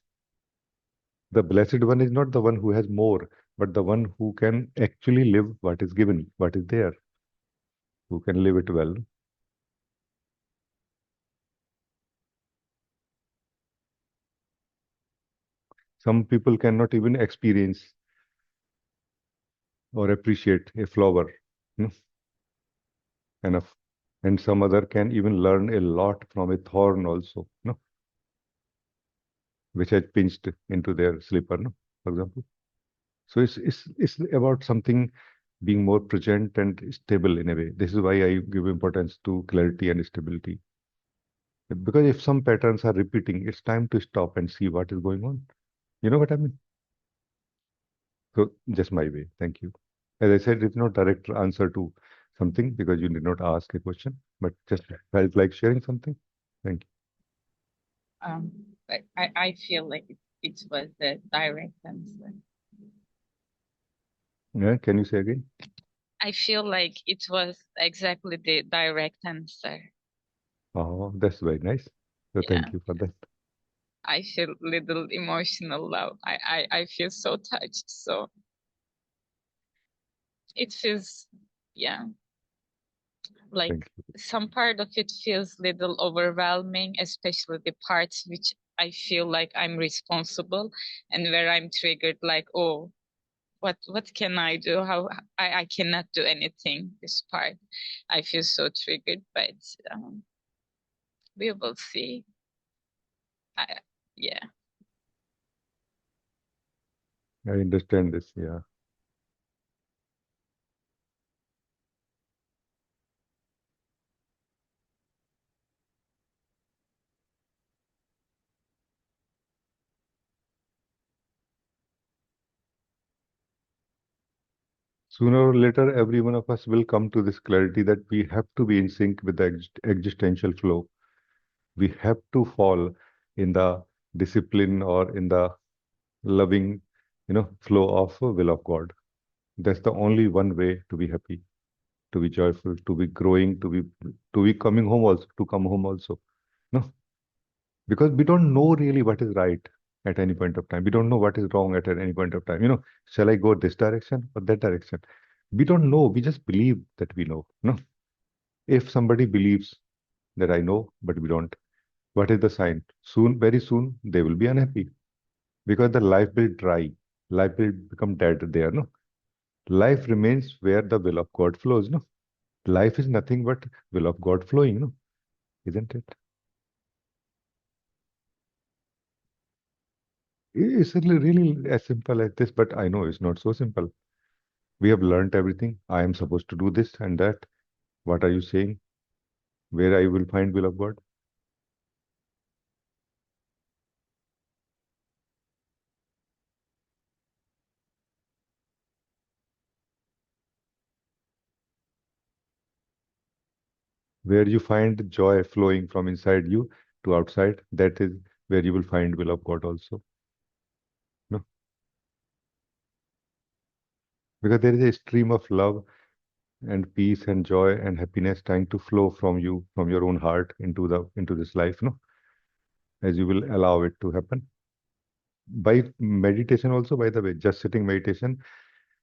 The blessed one is not the one who has more, but the one who can actually live what is given, what is there, who can live it well. Some people cannot even experience or appreciate a flower, no, enough. And some other can even learn a lot from a thorn also, no, which has pinched into their slipper, no, for example. So it's about something being more present and stable in a way. This is why I give importance to clarity and stability. Because if some patterns are repeating, it's time to stop and see what is going on. You know what I mean? So just my way. Thank you. As I said, it's not direct answer to something, because you did not ask a question, but just felt like sharing something. Thank you. But I feel like it was the direct answer. Yeah, can you say again? I feel like it was exactly the direct answer. Oh, that's very nice. So Yeah, thank you for that. I feel little emotional now. I feel so touched. So it feels, yeah, like Thank you. some part of it feels little overwhelming, especially the parts which I feel like I'm responsible and where I'm triggered like, oh, what can I do? How I cannot do anything. This part, I feel so triggered, but we will see. Yeah. I understand this. Yeah. Sooner or later, every one of us will come to this clarity that we have to be in sync with the existential flow. We have to fall in the discipline or in the loving, flow of will of God. That's the only one way to be happy, to be joyful, to be growing, to be coming home also, to come home also. No, because we don't know really what is right at any point of time. We don't know what is wrong at any point of time. Shall I go this direction or that direction? We don't know. We just believe that we know. No, if somebody believes that I know, but we don't, what is the sign? Soon, very soon, they will be unhappy because the life will dry. Life will become dead there. No, life remains where the will of God flows. No, life is nothing but will of God flowing. No, isn't it? It's really as simple as this, but I know it's not so simple. We have learned everything. I am supposed to do this and that. What are you saying? Where I will find will of God? Where you find joy flowing from inside you to outside, that is where you will find will of God also. No? Because there is a stream of love and peace and joy and happiness trying to flow from you, from your own heart into this life, no? As you will allow it to happen. By meditation also, by the way, just sitting meditation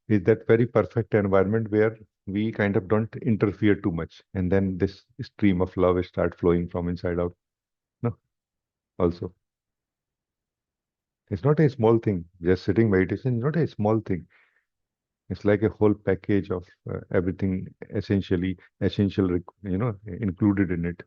is that very perfect environment where we kind of don't interfere too much. And then this stream of love will start flowing from inside out. No, also. It's not a small thing. Just sitting meditation is not a small thing. It's like a whole package of everything essential, included in it.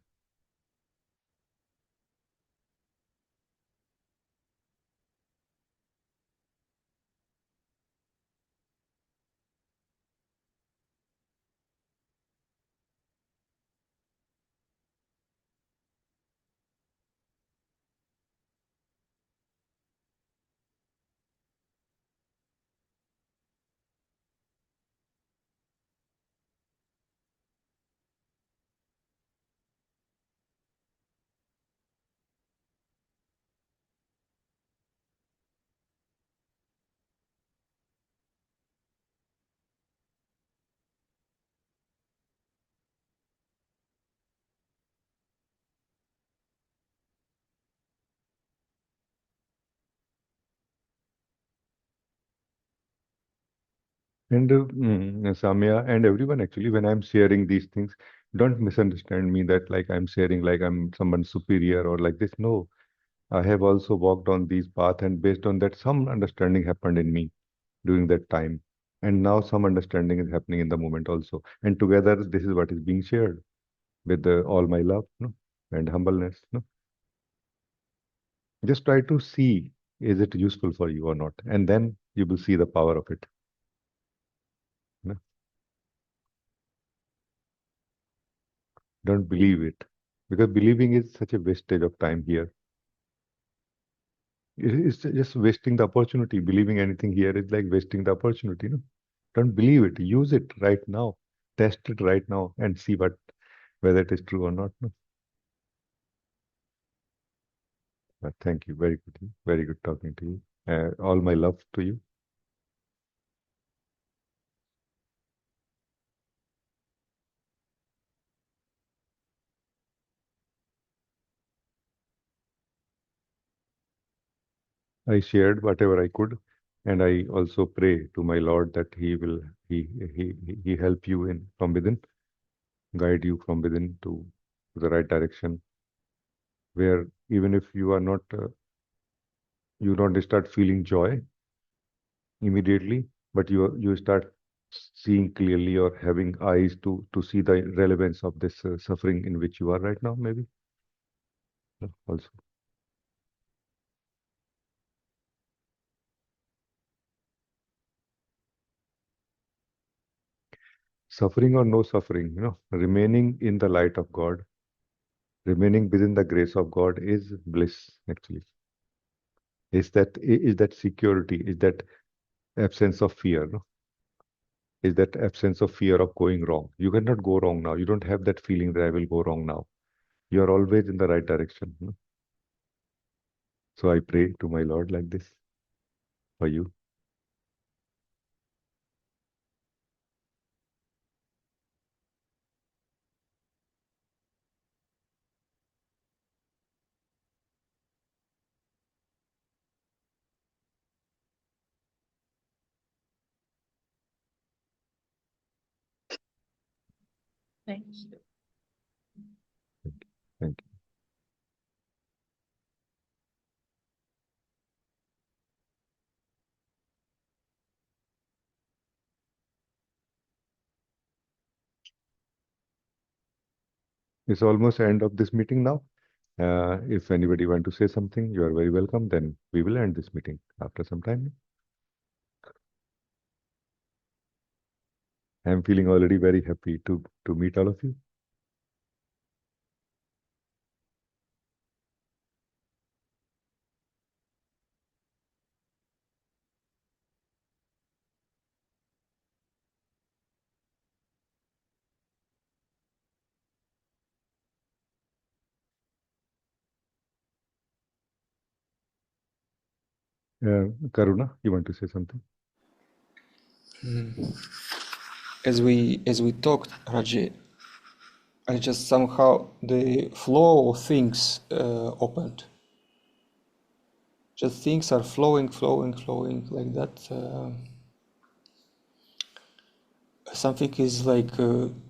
And Samya and everyone actually, when I'm sharing these things, don't misunderstand me that like I'm sharing like I'm someone superior or like this. No, I have also walked on these paths, and based on that, some understanding happened in me during that time. And now some understanding is happening in the moment also. And together, this is what is being shared with all my love, no, and humbleness. No, just try to see is it useful for you or not, and then you will see the power of it. No? Don't believe it, because believing is such a wastage of time here. It's just wasting the opportunity. Believing anything here is like wasting the opportunity. No? Don't believe it. Use it right now. Test it right now and see whether it is true or not. No? But thank you. Very good. Very good talking to you. All my love to you. I shared whatever I could, and I also pray to my Lord that He help you in from within, guide you from within to the right direction, where even if you are not, you don't start feeling joy immediately, but you start seeing clearly or having eyes to see the relevance of this suffering in which you are right now, maybe also. Suffering or no suffering, remaining in the light of God, remaining within the grace of God is bliss, actually. Is that security, is that absence of fear, no? Is that absence of fear of going wrong. You cannot go wrong now. You don't have that feeling that I will go wrong now. You are always in the right direction. So I pray to my Lord like this for you. Thank you. Thank you. It's almost end of this meeting now. If anybody want to say something, you are very welcome. Then we will end this meeting after some time. I am feeling already very happy to meet all of you. Karuna, you want to say something? As we talked, Rajee, I just somehow the flow of things opened. Just things are flowing like that. Something is like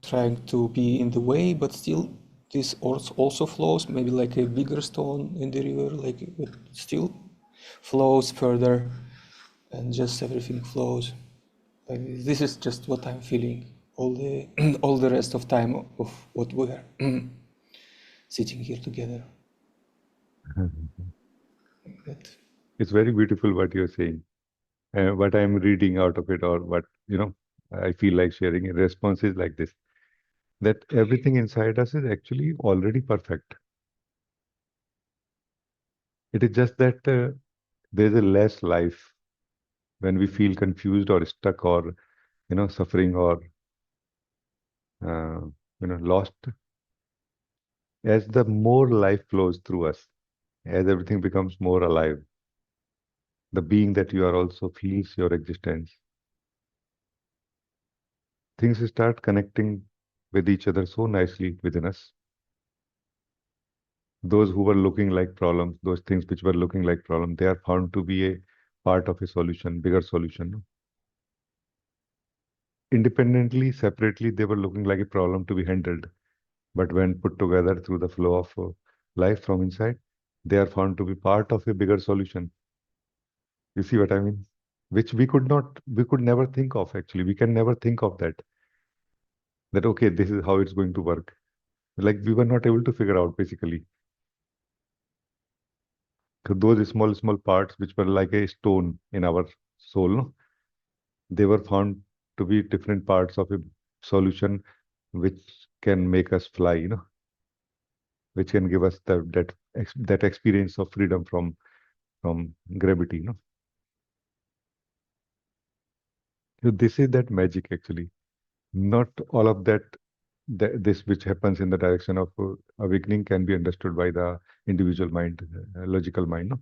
trying to be in the way, but still this also flows. Maybe like a bigger stone in the river, like it still flows further, and just everything flows. Like this is just what I'm feeling all the all the rest of time of what we're sitting here together. Like that. It's very beautiful what you're saying. What I'm reading out of it, or what I feel like sharing in response is like this: that everything inside us is actually already perfect. It is just that there's a less life when we feel confused or stuck or suffering or lost. As the more life flows through us, as everything becomes more alive, the being that you are also feels your existence. Things start connecting with each other so nicely within us. Those who were looking like problems, those things which were looking like problems, they are found to be a part of a solution, bigger solution. No? Independently, separately, they were looking like a problem to be handled. But when put together through the flow of life from inside, they are found to be part of a bigger solution. You see what I mean? Which we could never think of actually. We can never think of that okay, this is how it's going to work. Like we were not able to figure out basically. Those small parts which were like a stone in our soul, no? They were found to be different parts of a solution which can make us fly, which can give us that experience of freedom from gravity, So this is that magic actually. Not all of this which happens in the direction of awakening can be understood by the individual mind, logical mind, no?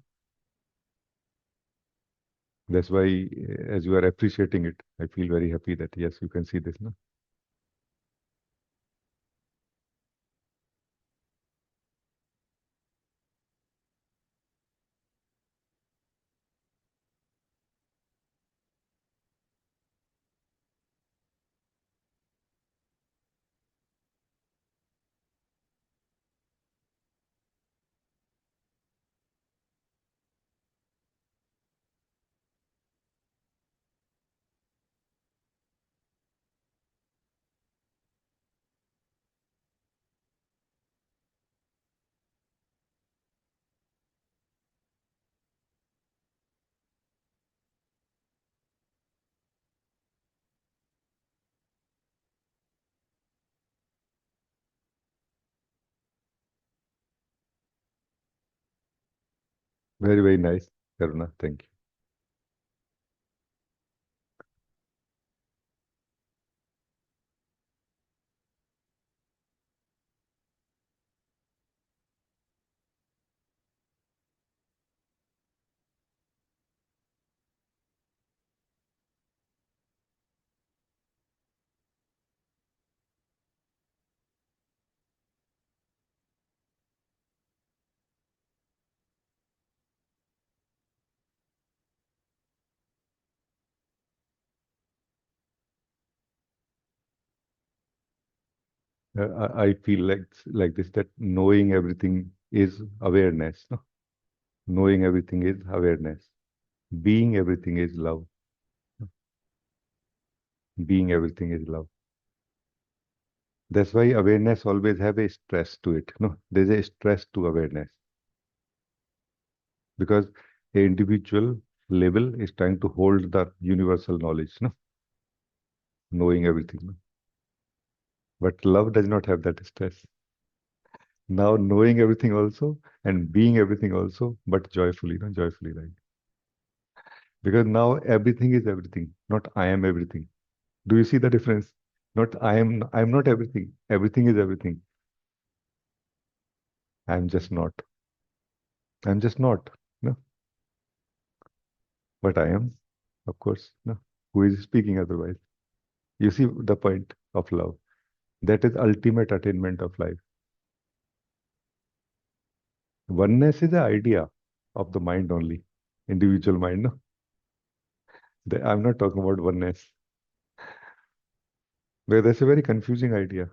That's why, as you are appreciating it, I feel very happy that yes, you can see this, no? Very, very nice, Karuna. Thank you. I feel like this, that knowing everything is awareness. No? Knowing everything is awareness. Being everything is love. Being everything is love. That's why awareness always have a stress to it. No, there's a stress to awareness because a individual level is trying to hold the universal knowledge. No, knowing everything. No? But love does not have that stress. Now knowing everything also and being everything also, but joyfully, no, joyfully, right? Because now everything is everything, not I am everything. Do you see the difference? Not I'm not everything. Everything is everything. I'm just not. I'm just not. No, but I am, of course. No, who is speaking otherwise? You see the point of love. That is ultimate attainment of life. Oneness is the idea of the mind only, individual mind. No, I'm not talking about oneness. Where that's a very confusing idea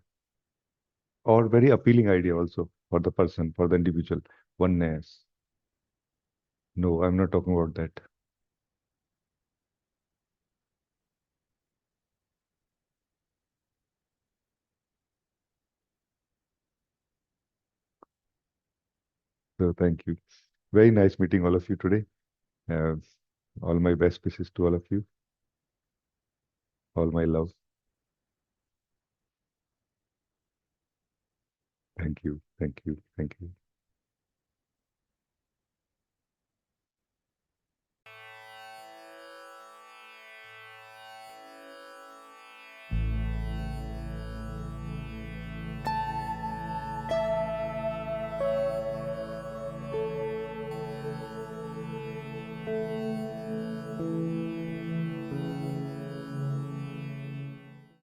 or very appealing idea also for the person, for the individual. Oneness. No, I'm not talking about that. So thank you. Very nice meeting all of you today. Uh, all my best wishes to all of you. All my love. Thank you. Thank you. Thank you.